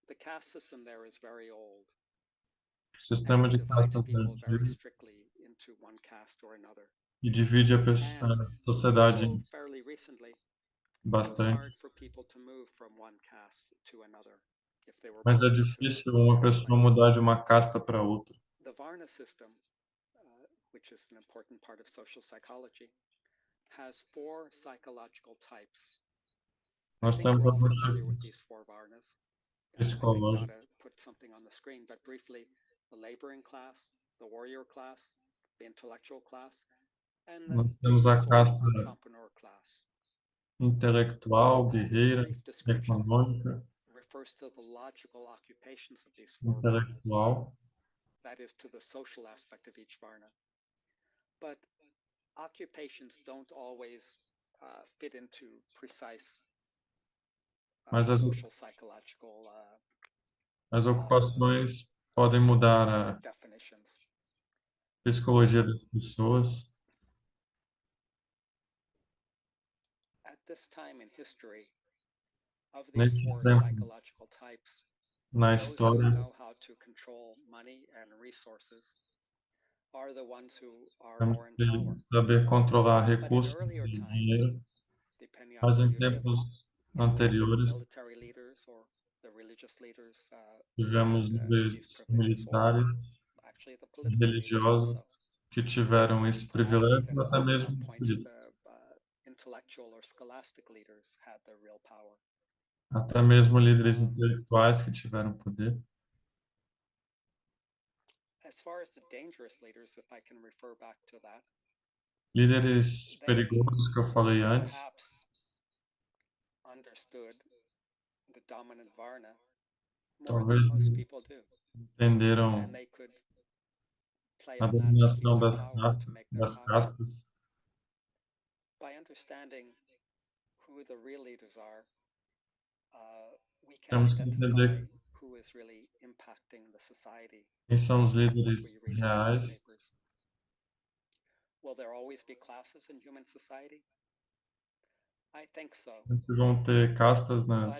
The caste system there is very old, O and sistema it de divides castas é people very antigo strictly into one caste or another. e divide And a sociedade until fairly recently, it was bastante. hard for people to move from one caste to another if they were Mas é born into difícil a uma certain pessoa place. mudar de uma casta para outra. The Varna system, which is an important part of social psychology, has four psychological types. I Nós think temos we're all alguns familiar with tipos these four Varnas. I think we ought psicológicos. to put something on the screen, but briefly, the laboring class, the warrior class, the intellectual class, and Nós just temos the a sort of casta entrepreneur class. intelectual, This guerreira, brief description econômica, refers to the logical occupations of these four Varnas, intelectual, that is, to the social aspect of each Varna. But occupations don't always fit into precise mas social psychological as ocupações podem mudar a definitions. psicologia das pessoas. At this time in history, of these Nesse four tempo, psychological types, na those who história, know how to control money and resources are the ones who are temos more in que power. saber controlar But in recursos earlier e times, dinheiro, depending on mas where em you live, tempos it may have been the anteriores military leaders or the religious leaders who had tivemos these líderes privileges, or militares actually the e political leaders religiosos also. que tiveram esse Perhaps privilégio, even até at mesmo some point político. the intellectual or scholastic leaders had the real power. Até mesmo líderes intelectuais que tiveram poder. As far as the dangerous leaders, if I can refer back to that, Líderes they perigosos que eu falei antes, perhaps understood the dominant Varna more talvez than most people do, entenderam and they could play a on that to keep dominação their power, to make their das power. castas. By understanding who the real leaders are, we can Temos que identify entender who is really impacting the society quem são os based on what líderes we read in the reais. newspapers. Will there always be classes in human society? I think so. Sempre vão ter castas na But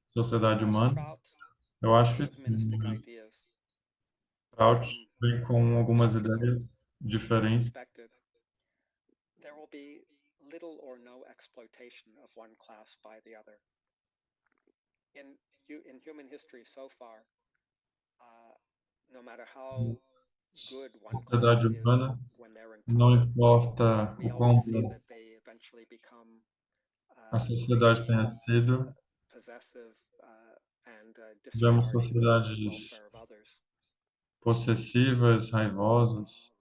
sociedade as humana? Prout Eu acho que sim. humanistic Mas ideas Prout become vem com algumas practical ideias and diferentes. expected, there will be little or no exploitation of one class by the other. In human history so far, no matter how good one Sociedade class is humana, when they're in não power, importa we o always quão see boa that they eventually become a sociedade greedy, tenha sido, possessive, and tivemos disregarding the sociedades welfare of others. possessivas, raivosas,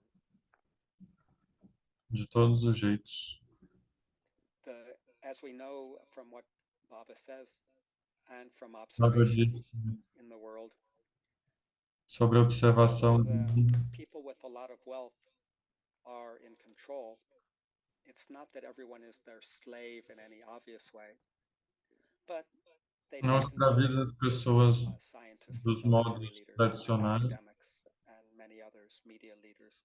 Um, de todos os jeitos. as we know from what Baba says and from Nada observation disso in the world, sobre a observação although do the mundo. people with a lot of wealth are in control, it's not that everyone is their slave in any obvious way, but they Não do control escraviza as pessoas scientists and dos military modos leaders and tradicionais, academics and many others, media leaders,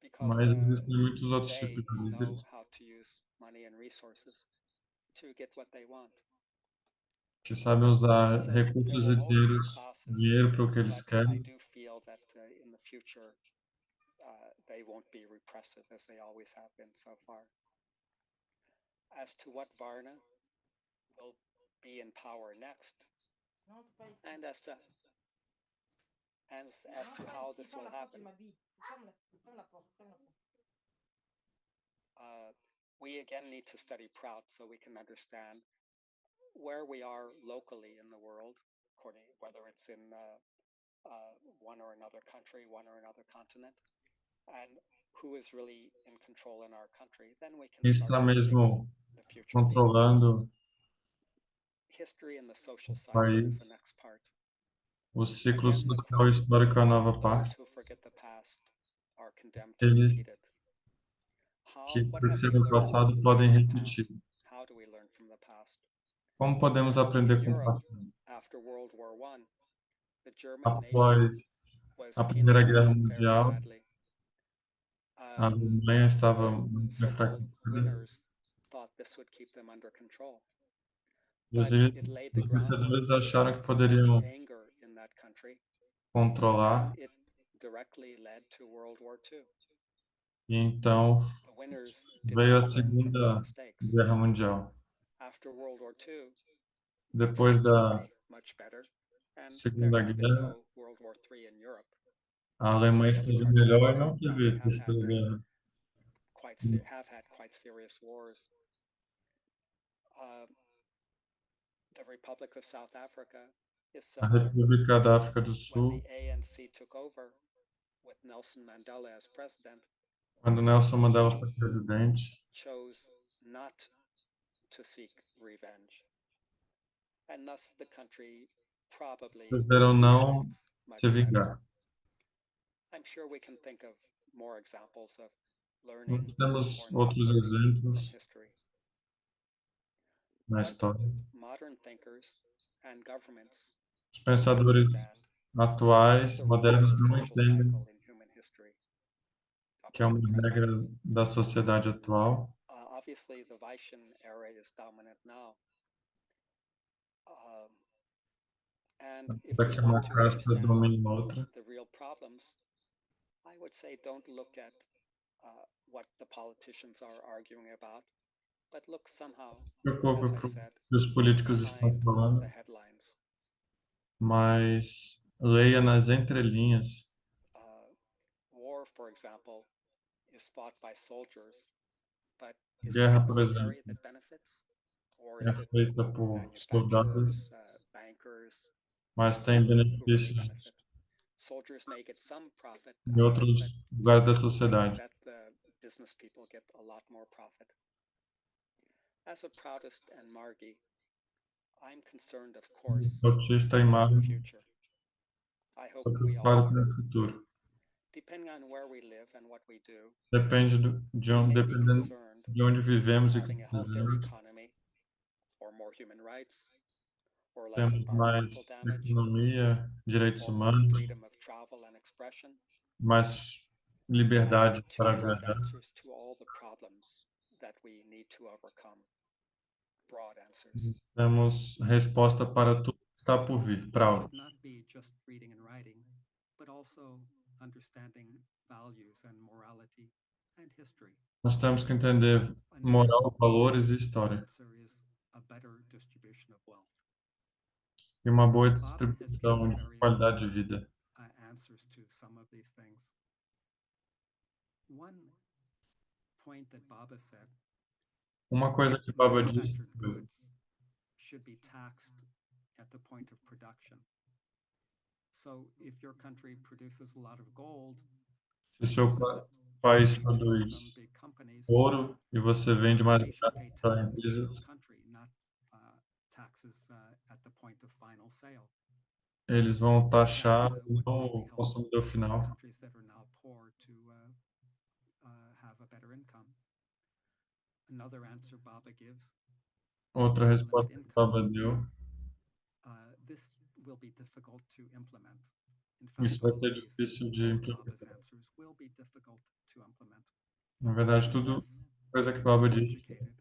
because mas existem muitos outros they tipos de know líderes how to use money and resources to get what they want. que sabem usar So there recursos will e always be classes, dinheiro para o que eles but I querem. do feel that in the future they won't be repressive as they always have been so far. As to what Varna will be in power next, and as to how this will happen, we again need to study Prout so we can understand where we are locally in the world, according whether it's in one or another country, one or another continent, and who is really in control in our country. Then we can Quem start está to predict mesmo the future leaders. controlando History and the social o cycle is país, the next part. o ciclo Again, the social e quote: histórico é a nova those parte. who forget the past are condemned to repeat Eles it. que What have we esqueceram o learned passado podem from the repetir. past? How do we learn from the past? Como podemos In aprender com o Europe, passado? after World War I, the German nation Após was a Primeira Guerra penalized very Mundial, badly. a Alemanha estava The muito so-called enfraquecida winners thought this would keep them under control, e but it laid the os groundwork vencedores acharam que for much poderiam anger in that country, and controlar it directly led to World War II. e então The winners did veio a not learn from their Segunda mistakes. Guerra Mundial. After World War II, Depois da Germany much better, and there Segunda has been Guerra, no World War III in Europe. a Alemanha Many other esteve parts of the melhor e world não probably teve Terceira Guerra. have had quite serious wars. The Republic of South Africa is A similar. República da África do When Sul, the ANC took over with Nelson Mandela as president, quando Nelson Mandela he foi presidente, chose not to seek revenge. And thus the country probably resolveram survived não se much better. vingar. I'm sure we can think of more examples of learning Nós temos or not outros learning from exemplos history. na What história. modern thinkers and governments Os don't pensadores understand is atuais, the role of modernos, the não social entendem cycle in human history up que é to the uma present. regra da sociedade atual. Obviously, the Vaishyan era is dominant now. And if we Para que want uma to casta understand domine outra. the real problems, I would say don't look at what the politicians are arguing about, but look somehow, Preocupa as I para o said, que os políticos estão behind falando, the headlines. mas leia nas entrelinhas. War, for example, is fought by soldiers, but is it the Guerra, por military exemplo, that benefits? Or é is it feita por manufacturers, soldados, bankers, mas tem etc., who really benefícios benefit? Soldiers may get some profit em out of it, outros but lugares da I can sociedade. bet the business people get a lot more profit. As a Proudest and Margi, I'm concerned, of course, Autista e about the magro, future. I hope sou we all preocupado com are. o futuro. Depending on where we live and what we do, Depende we may be dependendo concerned de onde with vivemos e o que having a healthier fazemos, economy, or more human rights, or less temos mais environmental damage, economia, direitos or more humanos, freedom of travel and expression, mais liberdade has two para broad viajar. answers to all the problems that we need to overcome. Broad answers. Temos resposta para tudo que está por vir. Proud. Should not be just reading and writing, but also understanding values and morality and history. Nós temos que entender Another moral, valores e história. answer is a better distribution of wealth. E uma boa Bob has distribuição given de various qualidade de vida. answers to some of these things. One point that Baba said Uma is coisa that que Baba disse manufactured foi, goods should be taxed at the point of production. So if your country produces a lot of gold, se and seu you sell it país cheaply to produz some big companies, ouro e você vende mais they should pay para taxes to your empresas, own country, not taxes at the point of final sale. eles vão taxar That would não certainly o help consumidor final. countries that are now poor to have a better income. Another answer Baba gives, Outra is resposta unlimited que income. Baba deu, This will be difficult to implement. In isso fact, vai all ser of these, difícil de all of Baba's implementar. answers will be difficult to implement Na verdade, tudo unless coisa que we Baba are disse, educated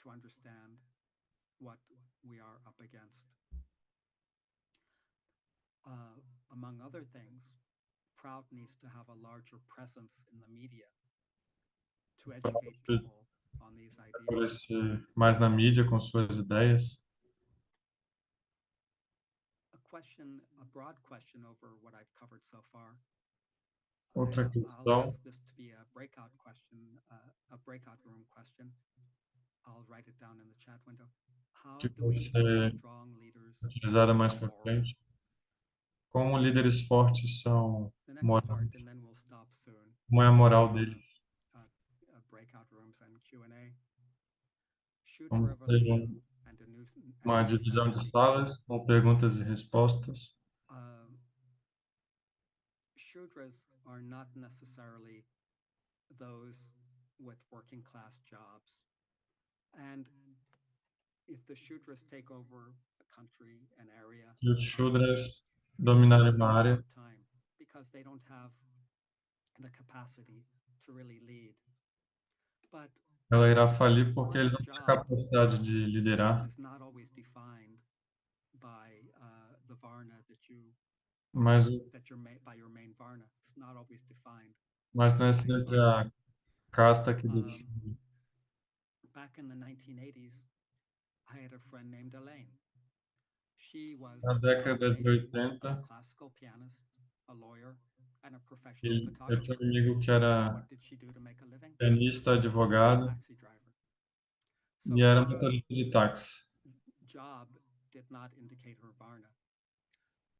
to understand what we are up against. Among other things, Proud needs to have a larger presence in the media to educate people on these ideas. aparecer mais na mídia com suas ideias. A broad question over what I've covered so far. Outra I'll questão ask this to be a breakout question, a breakout room question. I'll write it down in the chat window. How que do vai we ser become strong leaders utilizada mais who are para moral? frente. Como líderes fortes são The next morais, part, and then we'll stop soon. como é a moral deles. Breakout rooms and Q&A. Shoot Vamos ter revolution and uma a new divisão de society. salas com perguntas e respostas. Shudras are not necessarily those with working class jobs. And if the Shudras take over a country, an area, E os a Shudras country, dominarem for uma a área, short time, because they don't have the capacity to really lead. But ela irá falir porque eles one's não têm a job capacidade de liderar, is not always defined by the varna mas, by your main varna. It's not always defined. mas não é by sempre varna. a casta que define. Back in the 1980s, I had a friend named Elaine. She was Na a década de combination of 80, a classical pianist, a lawyer, and a professional eu tinha photographer. um amigo que era What did she do to make a living? pianista, She was a advogado taxi driver. e So era her motorista de táxi. job did not indicate her varna.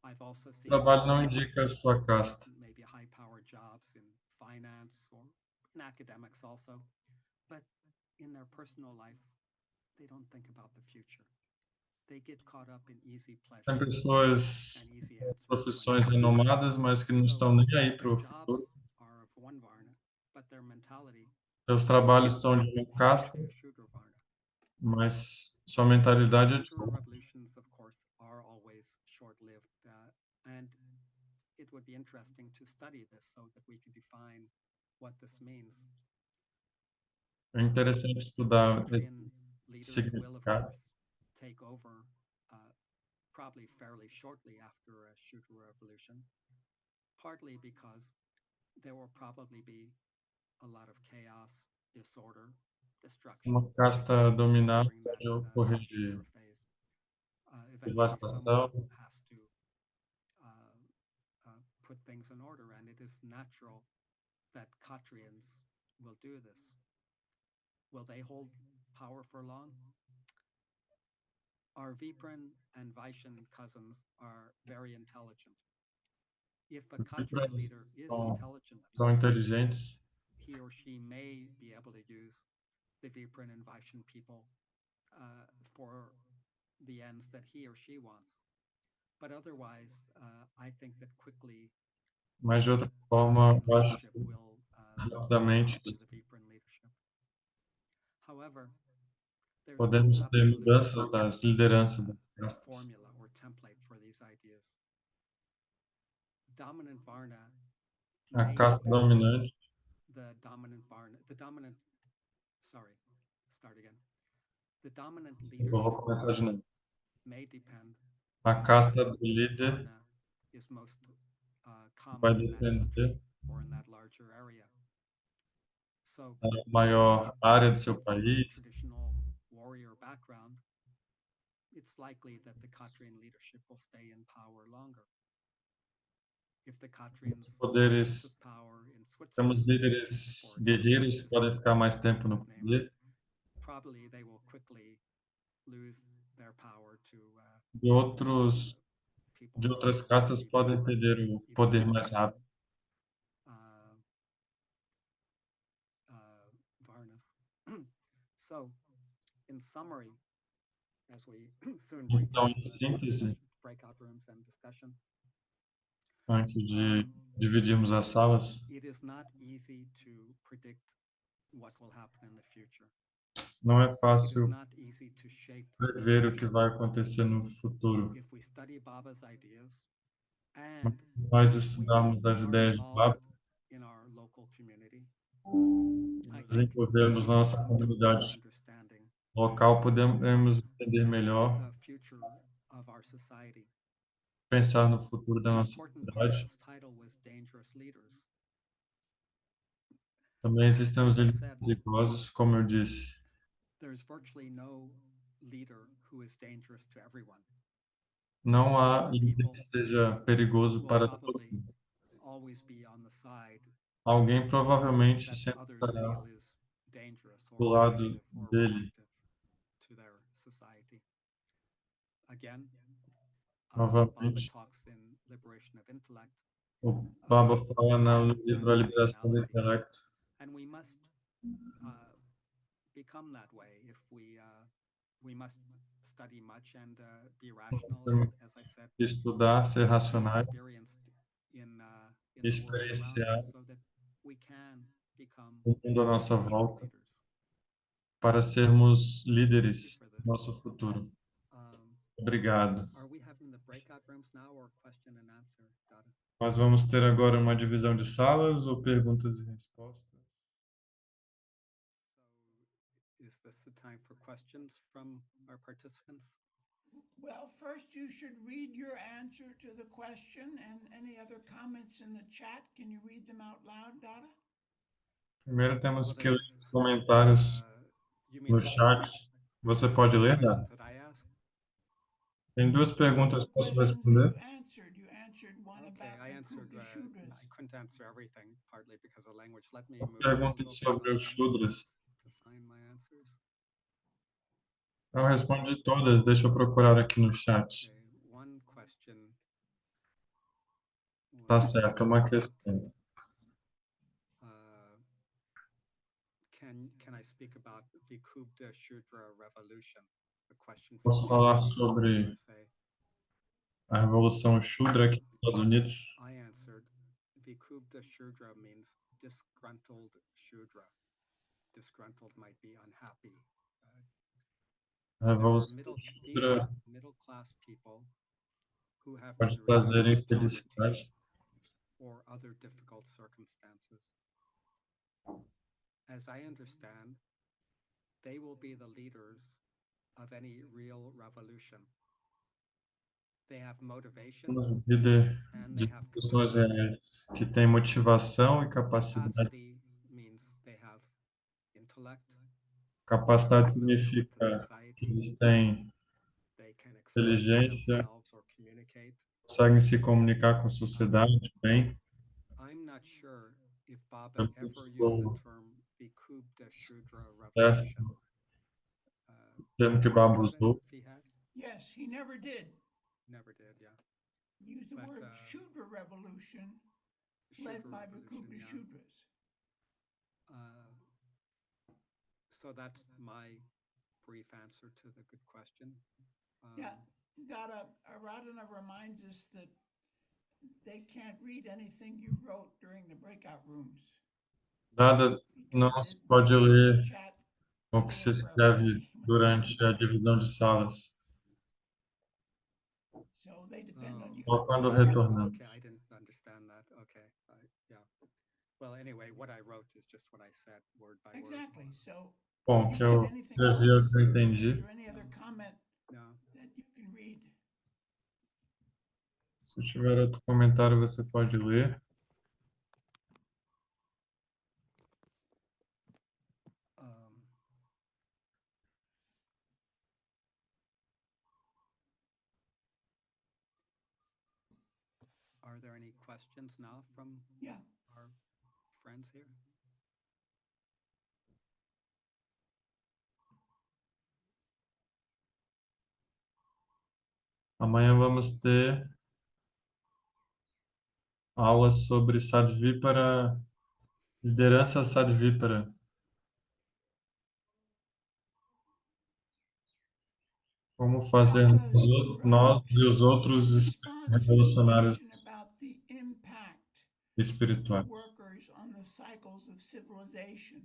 I've also O seen trabalho não people indica a sua casta, maybe high-powered jobs in finance or in academics also, but in their personal life, they don't think about the future. They get caught up in easy tem pleasure pessoas and easy com answers. profissões renomadas, mas que não estão nem aí para Their o jobs futuro. are of one varna, but their mentality Seus trabalhos são de uma is casta, actually a Shudra varna. mas sua mentalidade é de Shudra outra. revolutions, of course, are always short-lived, and it would be interesting to study this so that we can define what this means. É interessante estudar Khatrian esse leaders will, of significado. course, take over probably fairly shortly after a Shudra revolution, partly because there will probably be a lot of chaos, disorder, destruction Uma casta dominar during that pode ocorrer Shudra de phase. Eventually, devastação, someone has to put things in order, and it is natural that Khatrians will do this. Will they hold power for long? Our Vipran and Vaishyan cousins are very intelligent. If a Khatrian leader is intelligent são enough, inteligentes, he or she may be able to use the Vipran and Vaishyan people for the ends that he or she wants. But otherwise, I think that quickly mas de outra forma, Khatrian eu acho leadership que will rapidamente to the Vipran leadership. However, there's no podemos ter absolute mudanças das lideranças das castas. formula or template for these ideas. Dominant Varna A may casta depend dominante. the dominant sorry, start again. The dominant Eu vou leadership começar de novo. may depend A on casta whether do líder Varna is most vai common in that depender country or in that larger area. So, da maior área do seu countries with a país, traditional warrior background, it's likely that the Khatrian leadership will stay in power longer. If the Khatrians poderes, took power in temos Switzerland, líderes for guerreiros example, que podem ficar mais tempo no that name, poder, probably they will quickly lose their power to e outros people de from outras castas even podem perder o even poder more mais rápido. Varna. So, in summary, as we soon break Então, out em síntese, breakout rooms and discussion, antes de dividirmos as salas, it is not easy to predict what will happen in the future. não é It is fácil not easy to shape prever o que vai acontecer no futuro. if we study Baba's ideas and Nós if we estudarmos as are ideias de Baba involved in our local community, e I nos think envolvermos we na can nossa come to a better comunidade understanding local, podemos entender melhor, the future of our society. pensar no futuro da An nossa important part of comunidade. this title was dangerous leaders. Também existem os As I líderes said, perigosos, como eu disse. there's virtually no leader who is dangerous to everyone. Não há Some líder people que seja perigoso will para todo probably mundo. always be on the side Alguém provavelmente that sempre others estará feel is dangerous do or lado negative or dele. reactive to their society. Again, Baba Novamente, talks in Liberation of Intellect o Baba about fala no survival livro and A Liberação do rationality, Intelecto. and we must become that way if we must study much and be rational, and as I said, Estudar, ser be racionais, experienced in the world around experienciar us, so that we can become o mundo à nossa future volta leaders. para sermos Thank you líderes for do this. nosso futuro. Um, Obrigado. are we having the breakout rooms now or question and answer? Got it. Nós vamos ter agora uma divisão de salas ou perguntas e respostas? So, is this the time for questions from our participants? Well, first you should read your answer to the question and any other comments in the chat. Can you read them out loud, Dada? Primeiro temos Well, que ler there's, os comentários you mean no the chat. Você pode two ler, questions Dan? that I asked? Tem duas perguntas The que posso questions that responder. you answered. You answered one Okay, about I the answered. Kubla Shudras. I couldn't answer everything, partly because of language. Let me As move a little perguntas bit sobre on os that Shudras. to find my answers. Eu respondi todas, deixa eu procurar aqui no chat. Okay, one question Tá was certo, é uma about, questão. can I speak about the Kubla Shudra revolution? A question from Posso the falar from sobre USA. a Revolução Shudra aqui nos Estados Unidos? I answered, the Kubla Shudra means disgruntled Shudra. Disgruntled might be unhappy. A There are Revolução these are Shudra middle class people who have pode been trazer reduced to poverty infelicidade. or other difficult circumstances. As I understand, they will be the leaders of any real revolution. They have motivation Somos líder and de they have discussões capacity. reais que tem motivação e capacidade. Capacity means they have intellect, Capacidade familiar with the significa que society, eles têm they can express inteligência, themselves or communicate. conseguem se comunicar com a sociedade bem. I'm not sure if Baba Eu não ever used the estou term Vikubda Shudra certo Revolution. no termo que Did he Baba have it? usou. If he had? Yes, he never did. Never did, yeah. Use the But, word Shudra revolution led Shudra by the revolution, Kubla yeah. Shudras. So that's my brief answer to the good question. Yeah, Aradhana reminds us that they can't read anything you wrote during the breakout rooms Nada não because se it pode makes the ler chat o que se clear for escreve everybody when they read durante a back. divisão de salas. So they depend on you. Só quando Oh, retornamos. okay, I didn't understand that. Okay, yeah. Well, anyway, what I wrote is just what I said, word by Exactly. word. So Bom, if que you had eu anything escrevi, else, eu já is entendi. there any other comment No. that you can read? Se tiver outro comentário, você pode ler. Um, are there any questions now from Yeah. our friends here? Amanhã vamos ter aula sobre Sadvípara, liderança Sadvípara. Como fazer Papa nós e os in outros response to the revolucionários question about the impact of the espirituais. workers on the cycles of civilization.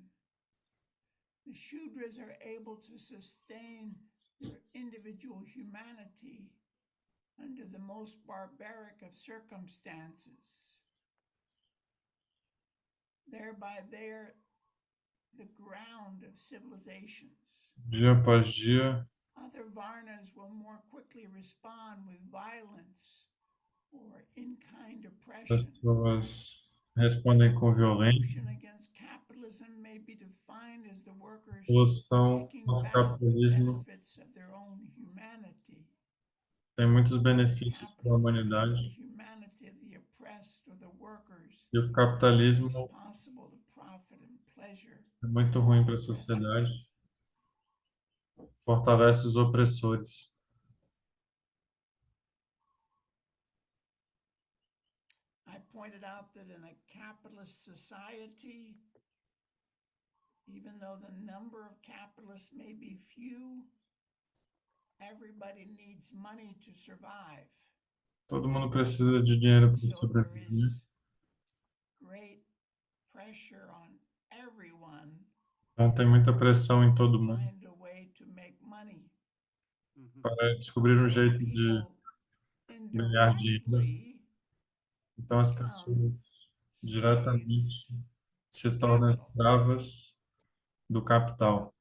The Shudras are able to sustain their individual humanity under the most barbaric of circumstances. Thereby, they're the ground of civilizations. Dia após dia, Other Varnas will more quickly respond with violence or in-kind oppression. pessoas respondem com violência. Revolution against capitalism may be defined as the workers Revolução taking contra o back the capitalismo benefits of their own humanity. tem muitos While benefícios para a capitalism is the humanidade humanity of the oppressed or the workers, e o it capitalismo makes possible the profit and pleasure é muito of ruim the para a sociedade, oppressors. fortalece os opressores. I pointed out that in a capitalist society, even though the number of capitalists may be few, everybody needs money to survive. Todo mundo precisa de dinheiro para So there sobreviver. is great pressure on everyone Então tem muita pressão em todo to mundo find a way to make money. Mhm. para descobrir um So jeito de people ganhar dinheiro. indirectly Então as become pessoas diretamente slaves se of tornam capital. escravas do capital.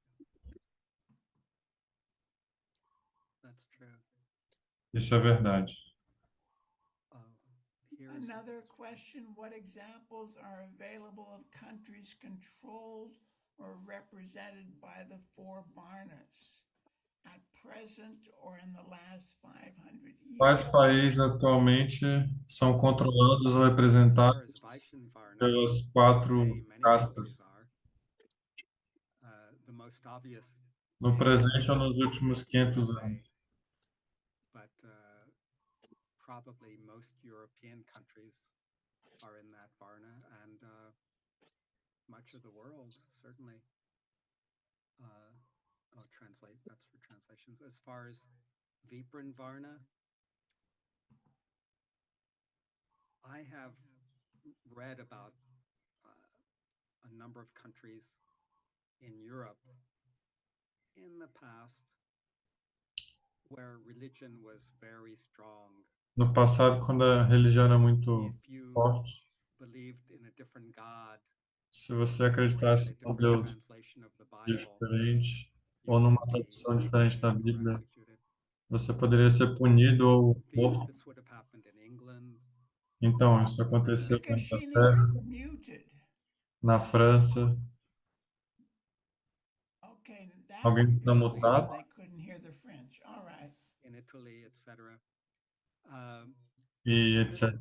That's true. Isso é verdade. Uh, here's Another question, what examples are available of countries controlled or represented by the four Varnas at present or in the last 500 Quais years? países atualmente são controlados ou as representados far as Vaishnavarna, pelas today quatro many countries castas? are. The most obvious No is presente ou nos últimos 500 USA, anos? but probably most European countries are in that Varna, and much of the world, certainly. I'll translate, that's for translations. As far as Vipran Varna, I have read about a number of countries in Europe in the past where religion was very strong. No passado, quando a religião era muito If you forte, believed in a different God se você or had acreditasse a num different Deus translation of the Bible, diferente you ou numa could be tradução diferente da punished or Bíblia, executed. você poderia ser punido ou morto. This would have happened in England. Então, isso aconteceu na Nikashina, you're Inglaterra, muted. na França. Okay, that Alguém está explanation, mutado they couldn't hear the French. All right. In Italy, etc. e And etc.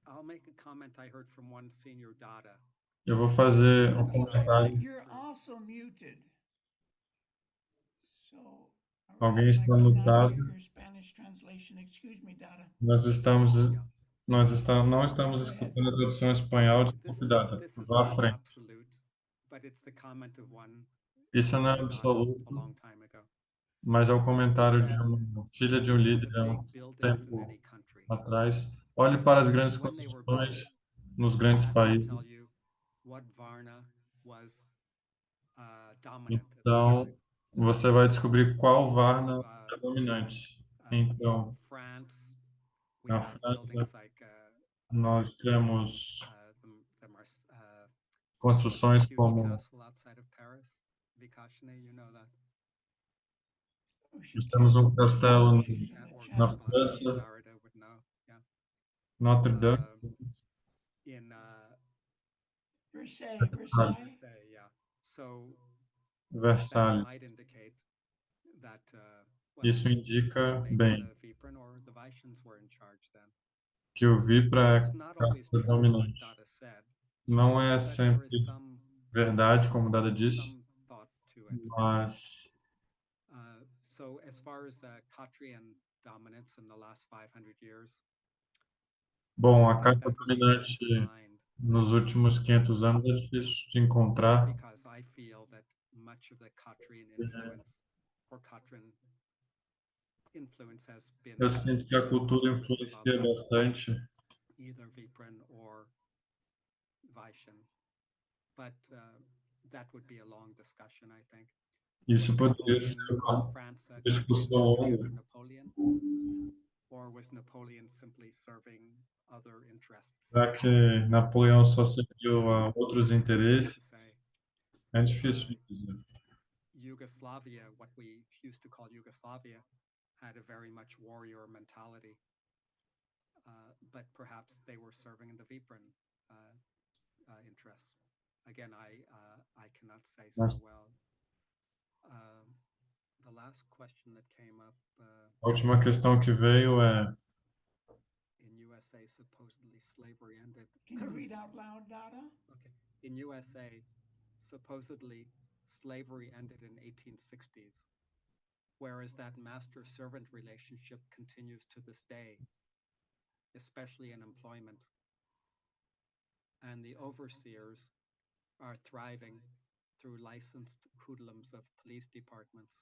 I'll make a comment I heard from one senior data. Eu vou fazer Let um me point out, comentário. you're also muted. So, all right, Alguém and I está could not mutado. hear your Spanish translation. Excuse me, Dada. Nós estamos, não estamos Go ahead. escutando a tradução em espanhol. This Desculpe, Dada. this is Vá à not frente. absolute, but it's the comment of one Isso não é senior data a absoluto, long time ago. mas é o comentário de That uma filha de um look at the líder há um big buildings in tempo any country. atrás. Olhe para as grandes And when they were built, construções nos grandes that will tell países. you what Varna was dominant at that Então, time. você vai descobrir qual So, Varna é dominante. in Então, France, we na have buildings França, like nós temos the construções huge como castle outside of Paris, Vicachne, you know that. Oh, she nós temos can't. castelo She's in the Or na chat. Maybe França, Florida would know. Yeah. Notre Dame, In Versailles, Versalhes. Versailles. say, yeah. So that Versalhes. might indicate that Isso indica maybe bem the Vipran or the Vaishyans were in charge then. que o Vipra It's é not always casta true what dominante. Dada said, Não é but there is sempre some verdade, como Dada disse, thought to it. mas So as far as Khatriyan dominance in the last 500 years, bom, I a think casta that would be hard dominante to find nos últimos 500 anos é difícil de encontrar. because I feel that much of the Khatriyan influence or Khatriyan influence has been Eu sinto que a in the cultura service of influencia others, bastante. either Vipran or Vaishyan. But that would be a long discussion, I think. Isso poderia ser Was uma France a discussão country longa, under Napoleon, or was Napoleon simply serving other interests? já que Napoleão só serviu a outros It's hard to interesses. say. É difícil de dizer. Yugoslavia, what we used to call Yugoslavia, had a very much warrior mentality, but perhaps they were serving the Vipran interests. Again, I cannot say so Mas well. The last question that came up a última questão que veio é: in USA, supposedly slavery ended. Can you read out loud, Dada? Okay. In USA, supposedly slavery ended in 1860s, whereas that master-servant relationship continues to this day, especially in employment. And the overseers are thriving through licensed hoodlums of police departments.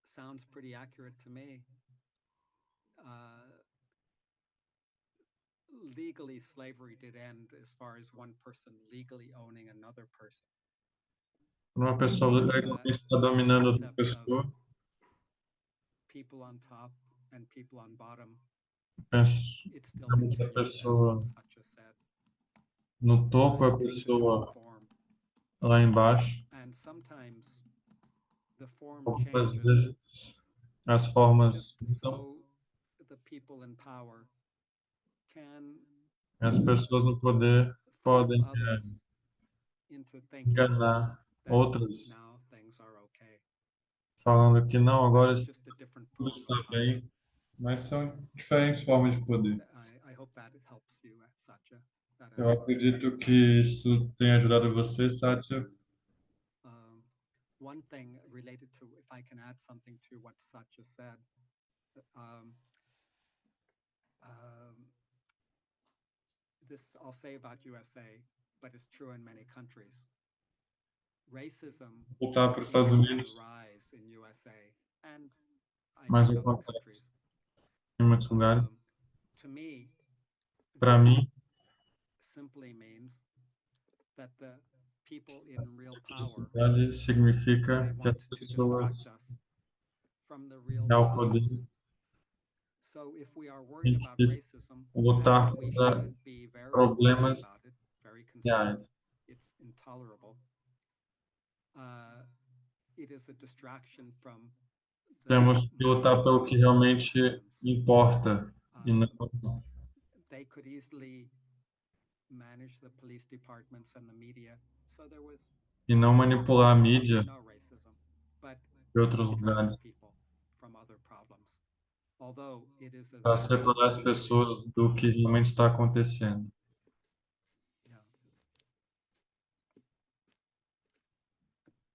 Sounds pretty accurate to me. Legally, slavery did end as far as one person legally owning another person. uma pessoa legalmente está dominando outra pessoa, People on top and people on bottom, it still pensamos a continues, pessoa as Satya said. no topo, a It takes a different pessoa form. lá embaixo. And sometimes the form Algumas changes vezes as formas just mudam, so the people in power can as pessoas no poder fool podem others into thinking enganar that outras, now things are okay. falando que não, But agora it's just a different tudo form está of power. bem, mas são diferentes formas de poder. I hope that it helps you, Satya. That Eu answers. acredito que isso tenha ajudado você, Satya. One thing related to, if I can add something to what Satya said, this I'll say about USA, but it's true in many countries. Racism Voltar para os seems Estados to be on the Unidos, rise in USA and I mas think other acontece countries. em muitos lugares. To me, Para this mim, simply means that the people in a real power, simplicidade they significa que want as to pessoas distract us from the real têm o problems. poder So if we are worried de about racism, lutar and we contra should be very worried problemas about it, very reais. concerned, it's intolerable. It is a distraction from the Temos que lutar pelo que money in their realmente hands. importa e não, They could easily manage the police departments and the media. So there was e não manipular a mídia no racism, but de it outros distracts lugares people from other problems. Although it is a para very separar as pessoas do que realmente está acontecendo. yeah.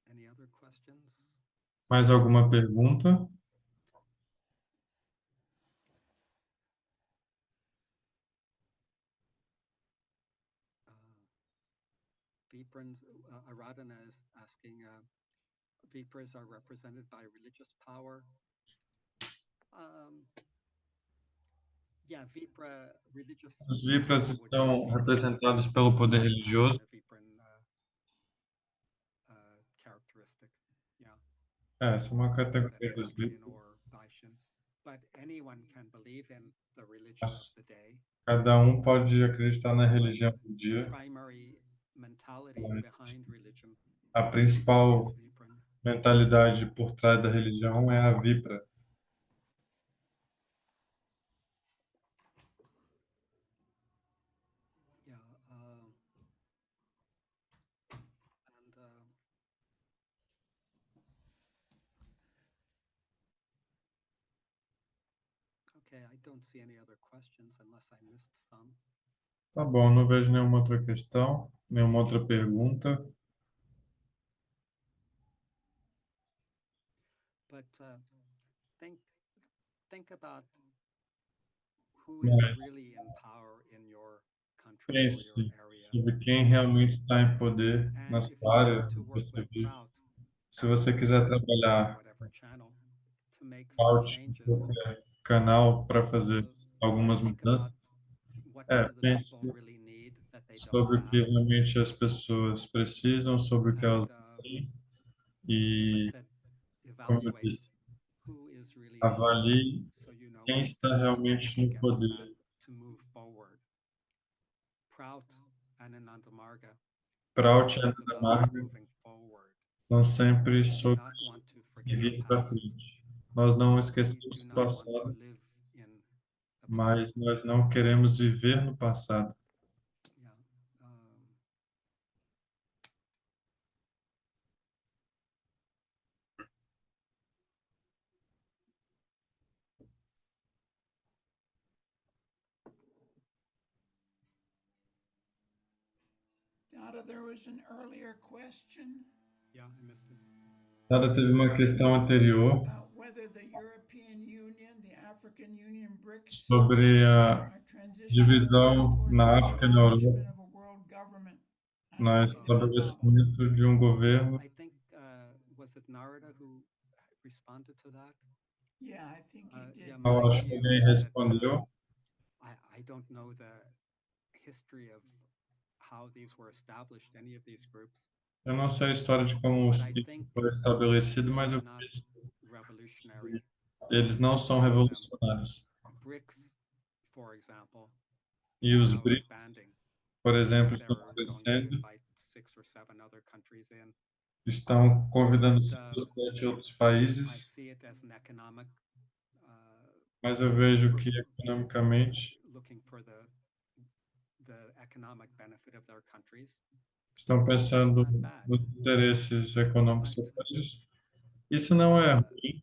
Any other questions? Mais alguma pergunta? Viprans, Aradhana is asking, Vipras are represented by religious power. Yeah, Vipra, religious Os Vipras power would be a estão Vipran, representados pelo poder religioso. a Vipran characteristic. Yeah. Essa é uma Than categoria dos Khatriyan Vipras. or Vaishyan. But anyone can believe in the religion of the day. Cada um pode acreditar na religião do dia. Primary mentality behind religion A is principal Vipran. mentalidade por trás da religião é a Vipra. Yeah. And okay, I don't see any other questions unless I missed some. Tá bom, não vejo nenhuma outra questão, nenhuma outra pergunta. But think about who is Mas really in power in your country or pense your area. sobre quem realmente está em poder na And if you sua área, want to onde work você with vive. Prout Se você quiser in trabalhar whatever channel to make some out em changes, qualquer canal para fazer algumas think about mudanças, what do the pense people really need that they don't sobre o que have. realmente as pessoas precisam, sobre o que elas And têm as I e, said, como eu evaluate disse, who is really in power avalie so you know quem what está steps to take realmente to no get that poder. to move forward. Prout and Anandamarga is Prout e always about Anamarca moving forward. são sempre We do sobre not want to forget the seguir para past. frente. Nós não We esquecemos do o not want to passado, live in the mas past. nós não queremos viver no passado. Yeah. Dada, there was an earlier question Yeah, I missed it. Nada, teve uma questão anterior about whether the European Union, the African Union, BRICS sobre a are transitioning divisão toward na the África e na Europa, establishment of a world government as no we did in the model. estabelecimento de um governo. I think was it Narada who responded to that? Yeah, I think he did. Yeah, Eu my acho que view alguém is that respondeu. I don't know the history of how these were established, any of these groups. Eu não sei a história de como o But I ciclo think foi estabelecido, they mas are eu not acredito revolutionary. que eles não são revolucionários. BRICS, for example, E is os now BRICS, expanding. por exemplo, estão They're going to crescendo, invite 6 or 7 other countries in. estão convidando But 5 ou 7 outros I países, see it as an economic mas eu vejo que economicamente looking for the economic benefit of their countries. estão pensando It's not bad. nos interesses econômicos But dos países. Isso não é ruim.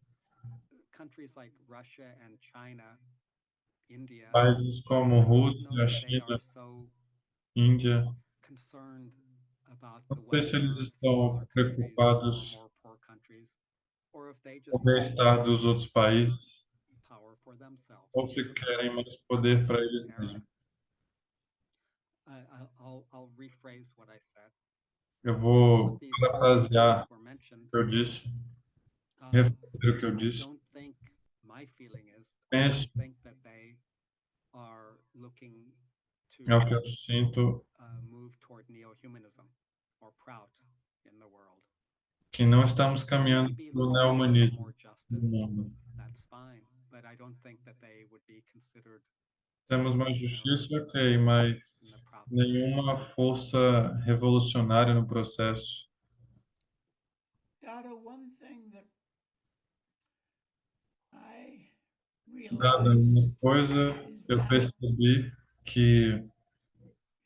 countries like Russia and China, India, Países como I don't know Rússia, if they are China, so Índia, concerned about não the sei se eles welfare of estão smaller countries or preocupados more poor countries, or if they com just o want bem-estar dos outros países power for themselves. ou se So querem mais that's poder para different eles era. mesmos. I'll rephrase what I said. Eu All of vou these groups parafrasear that were mentioned, o que eu disse, refazer o que eu I disse. don't think my feeling is I Penso, don't think that they are looking to é o que eu sinto, move toward neo-humanism or Prout in the world. que não estamos They may caminhando be para o looking for some neohumanismo more no justice. mundo. That's fine, but I don't think that they would be considered Temos mais revolutionary justiça, ok, forces mas in the Prout sense. nenhuma força revolucionária no processo. Dada, one thing that I Dada realize uma coisa, is eu that, percebi que,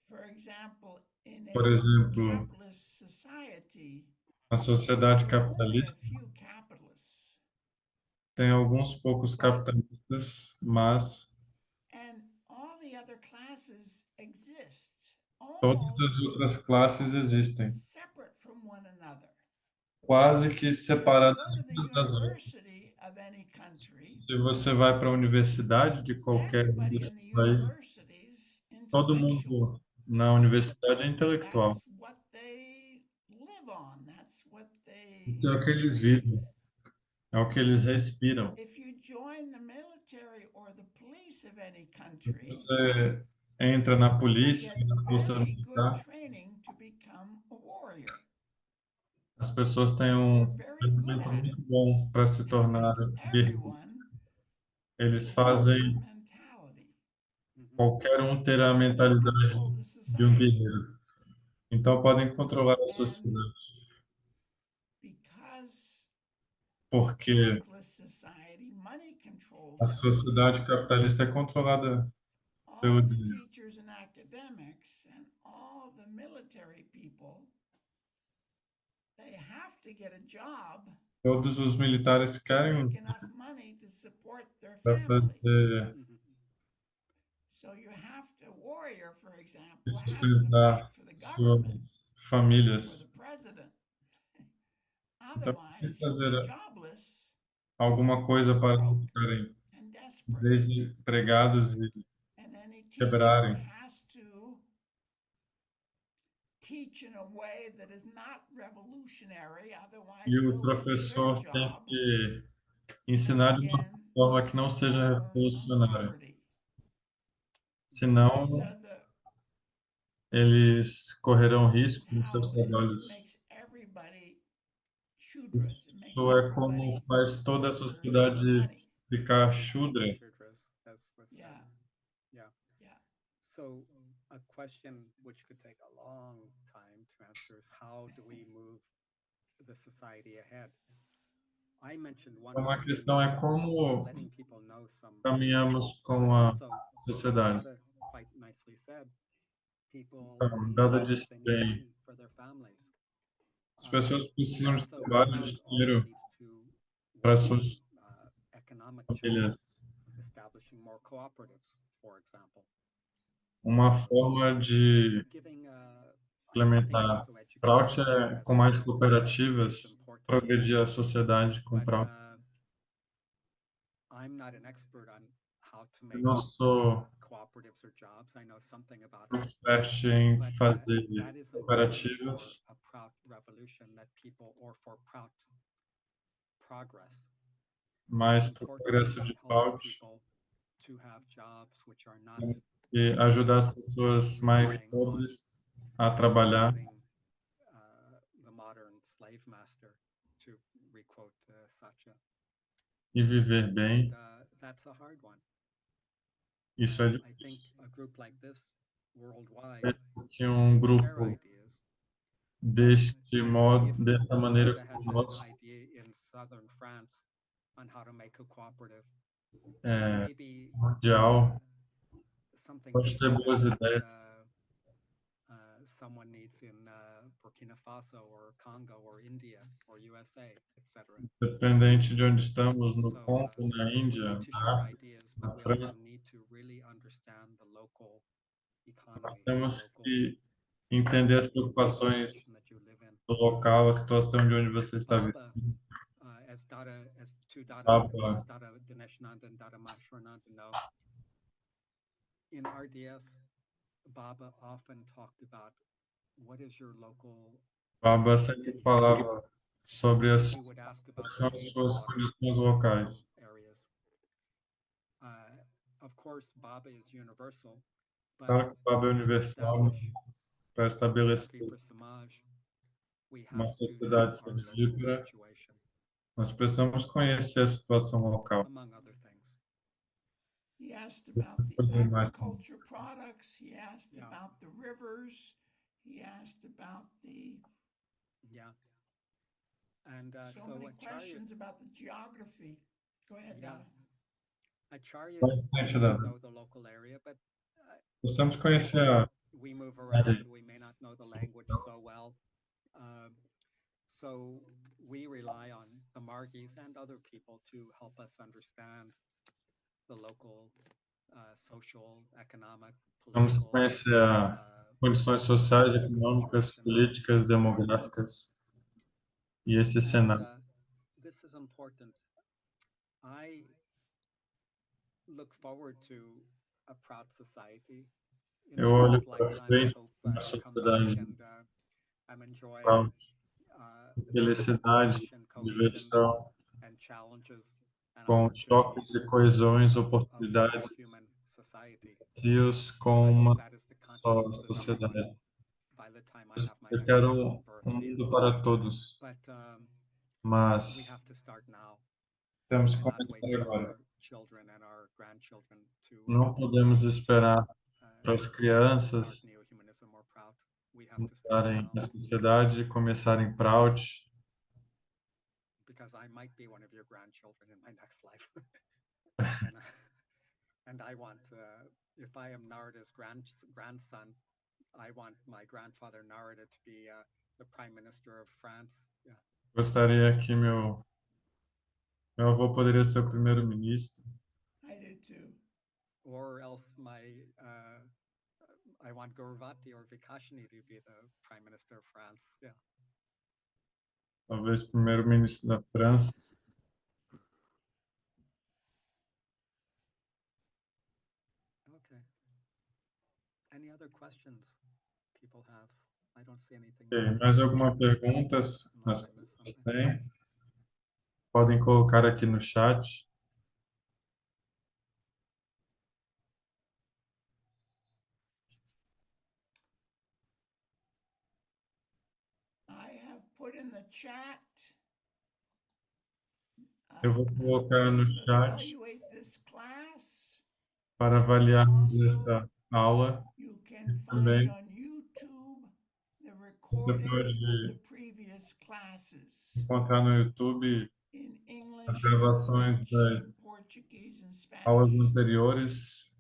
for example, in por a exemplo, capitalist society, na sociedade there are only a capitalista, few capitalists, tem alguns poucos capitalistas, mas and all the other classes exist todas almost as outras classes existem, separate from one another. quase que If you separadas go to the umas das outras. university of any country, Se você vai para a universidade de qualquer um everybody desses in the países, university is todo intellectual. mundo na universidade é intelectual. That's what they live on. That's what they Isso é o que eles breathe. vivem, é o que eles respiram. If you join the military or the police of any Se country, você entra na you polícia, get na força very good militar, training to become a warrior. as pessoas têm They're um very good treinamento at it. muito bom para se They tornar make guerreiros. everyone Eles warrior fazem mentality. qualquer um ter a Then you mentalidade control the de um society. guerreiro. Então podem controlar a And sociedade, because the porque capitalist society, money controls a everything. sociedade capitalista é controlada pelo All the dinheiro. teachers and academics and all the military people, they have to get a job Todos os militares to querem make enough money to support their para family. fazer Mhm. So you have to, warrior, for example, has to sustentar fight for the suas government or famílias. the president. Então, tem que Otherwise, he'll be fazer jobless alguma coisa para não broke ficarem and desperate. desempregados e And any teacher quebrarem. has to teach in a way that is not revolutionary, otherwise E o they'll lose their professor tem job que and ensinar de uma again forma que não seja suffer from revolucionária. poverty. So Senão, these are the eles correrão this is risco nos how seus it trabalhos. makes everybody shudras. It makes Isso é como everybody faz toda a workers for sociedade money. ficar Yeah, shudra. Shudras, as was said. Yeah, Yeah. yeah. So a question which could take a long time to answer is how do we move the society ahead? I mentioned one Então, a way questão being é como letting people know some, caminhamos but com a also, as sociedade. Dada quite nicely said, people Então, need Dada jobs, disse they need bem, money for their families. as pessoas precisam de Also, trabalho, de crowd also dinheiro needs to para work on suas economic famílias. changes, establishing more cooperatives, for example. Uma forma de Giving, I think implementar also fraude education, é as com we mais said, is cooperativas, important. progredir a sociedade com But fraude. I'm not an expert on how to Eu make não sou cooperatives or jobs. I know something about um it. expert em But fazer that is important for cooperativas, a proud revolution that people, or for proud progress. mas It's para o important progresso to de help fraude people to have jobs which are not e ajudar as pessoas mais relying on pobres a trabalhar pleasing the modern slave master, to requote Satya. e viver And bem. that's a hard one. Isso é I think difícil. a group like this worldwide Mesmo que um can share grupo ideas. deste modo, If dessa maneira Dada has como o an nosso, idea in southern France on how to make a cooperative, é, maybe mundial, something pode ter different than boas what ideias. someone needs in Burkina Faso or Congo or India or USA, etc. Dependente de onde estamos, no So Congo, na we Índia, need to na share África, ideas, na but we França, also need to really understand the local nós economy, the temos local que entender as situation preocupações that you live in. do local, a situação de onde você está Baba, vivendo. as Dada, Papa, as Dada Dineshnan and Dada Mashranand know, in RDS, Baba often talked about what is your local Baba sempre conditions. falava sobre And as, he would ask about quais são as drinking suas water condições in locais. some areas. Of course, Baba is universal, but Claro que o Baba é to universal, establish para a estabelecer Sanklipa Samaj, we uma have to know sociedade our local salutífera, situation, nós precisamos conhecer a situação local. among other things. He asked about the Fazer mais. agriculture products. He asked Yeah. about the rivers. He asked about the Yeah. And so so many Acharya, questions about the geography. Go ahead, yeah. Dada. Acharyas Bastante, need to Dada. know the local area, but Precisamos of conhecer course, a we move área. around, we may not know the language so well. So we rely on the Margis and other people to help us understand the local social, economic, Vamos political, conhecer as condições sociais, demographic econômicas, situation, políticas, etc. demográficas e esse And cenário. this is important. I look forward to a proud society. In Eu my olho next para lifetime, I frente hope uma to come back sociedade and I'm enjoying de felicidade, clash and cohesion diversão, and challenges and com choques opportunities e coesões, of one oportunidades, human society. desafios com I hope uma that is the só consciousness of everyone sociedade. by the time I have my Eu next quero birth um here. mundo para todos, But we mas have to start now temos que and not wait começar for agora. our children and our grandchildren to Não podemos reach esperar para as start crianças neo-humanism or proud. We have to speak estarem na well sociedade e começarem proud, because I might be one of your grandchildren in my next life. and, and I want, if I am Narida's grandson, I want my grandfather Narida to be the Prime Minister of France. Yeah. gostaria que meu avô poderia ser o primeiro-ministro, I do too. Or else I want Gurvati or Vikashini to be the Prime Minister of France. Yeah. talvez primeiro-ministro da França. Okay. Any other questions people have? I don't see anything. Ok, mais alguma pergunta as Unless I missed pessoas something. têm? Podem colocar aqui no chat. I have put in the chat. Eu vou I'm colocar going no to chat evaluate this class. para avaliarmos Also, esta aula. you can Também find on YouTube the você recordings of the pode previous classes encontrar no YouTube in as English, gravações French, das Portuguese, and aulas Spanish. anteriores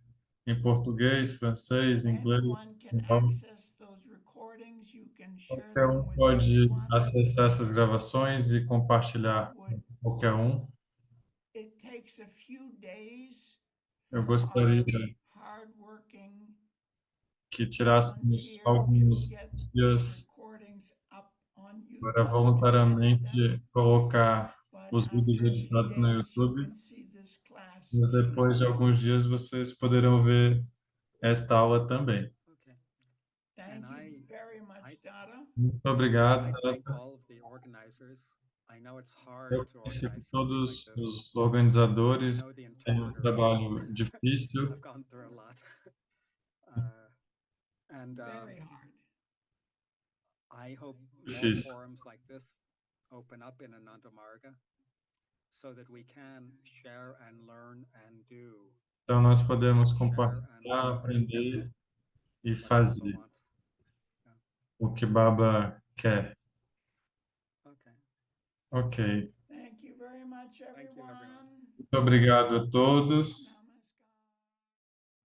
em português, francês, inglês, Anyone can espanhol. access those recordings. You can share Qualquer them um with pode everyone. acessar essas gravações e I compartilhar would, com qualquer um. it takes a few days Eu for gostaria our hardworking que tirássemos volunteer to alguns get dias recordings up on para YouTube to edit them. voluntariamente colocar But os vídeos after a few editados no days, you YouTube, can see this class mas depois de change. alguns dias vocês poderão ver esta aula também. Okay. Thank And you very much, I- Dada. Muito obrigado, I thank Tata. all of the organizers. I know it's hard Eu to conheço organize something like todos this. os I organizadores, know the têm um interpreters. trabalho difícil, I've gone through a lot. And Very hard. I hope more difícil. forums like this open up in Anandamarga so that we can share and learn and do Então nós podemos share and compartilhar, learn and aprender e what Baba fazer wants. o que Baba quer. Okay. Ok. Thank you very much, Thank you, everyone. everyone. Muito obrigado a todos.